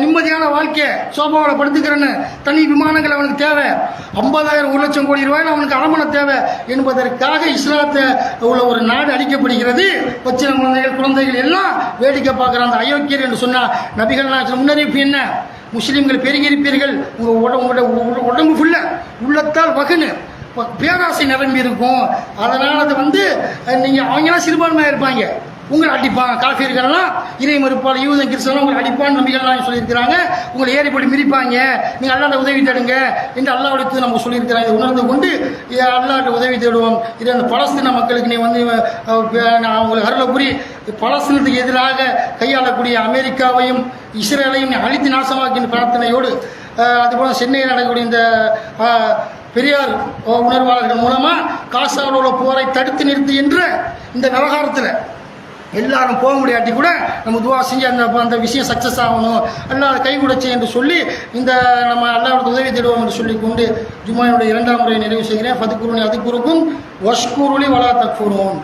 நிம்மதியான வாழ்க்கை, சோபாவில் படுத்துக்கிறேன்னு தனி விமானங்கள் அவனுக்கு தேவை, 50,000 1 லட்சம் கோடி ரூபாயில் அவனுக்கு அரமணை தேவை என்பதற்காக இஸ்லாத்தை உள்ள ஒரு நாடு அடிக்கப்படுகிறது. பச்சின குழந்தைகள் எல்லாம் வேடிக்கை பார்க்குற அந்த அயோக்கியர் என்று சொன்னால் நபிகள் நாயகம் முன்னறிவிப்பு என்ன, முஸ்லீம்கள் பெருகியிருப்பீர்கள், உங்களோட உடம்பு ஃபுல்ல உள்ளத்தால் வகுன்னு பேராசை நிரம்பி இருக்கும். அதனால் அது நீங்கள் அவங்களாம் சிறுபான்மையாக இருப்பாங்க, உங்களை அடிப்பான். காஃபியர்கள்லாம் இறை மறுப்பால் யூதன் கிறிஸ்தவன் உங்களை அடிப்பான்னு நம்பிக்கைலாம் சொல்லியிருக்கிறாங்க. உங்களை ஏறிப்படி மிதிப்பாங்க, நீங்கள் அல்லாட்ட உதவி தேடுங்க என்று அல்லாஹ்வுக்கு நம்ம சொல்லியிருக்கிறாங்க. இதை உணர்ந்து கொண்டு அல்லாட்ட உதவி தேடுவோம். இது அந்த பலஸ்தீன மக்களுக்கு நீ அவங்களுக்கு அருளை புரி, பலஸ்தீனத்துக்கு எதிராக கையாளக்கூடிய அமெரிக்காவையும் இஸ்ரேலையும் அழித்து நாசமாக்கின்ற பிரார்த்தனையோடு அதுபோல் சென்னையில் நடக்கக்கூடிய இந்த பெரியார் உணர்வாளர்கள் மூலமாக காசாவில் உள்ள போரை தடுத்து நிறுத்து என்ற இந்த விவகாரத்தில் எல்லாரும் போக முடியாட்டி கூட நம்ம துவா செஞ்சு அந்த விஷயம் சக்ஸஸ் ஆகணும், அல்லாஹ் கை கொடுச்சு என்று சொல்லி நம்ம அல்லாஹ்வுக்கு உதவி தேடுவோம் என்று சொல்லிக்கொண்டு ஜும்மாவுடைய 2ஆம் முறையை நிறைவு செய்கிறேன். ஃபதுக்குருனி அதுக்குருக்கும் வஷ்குருலி வலா தக்ஃபுரூன்.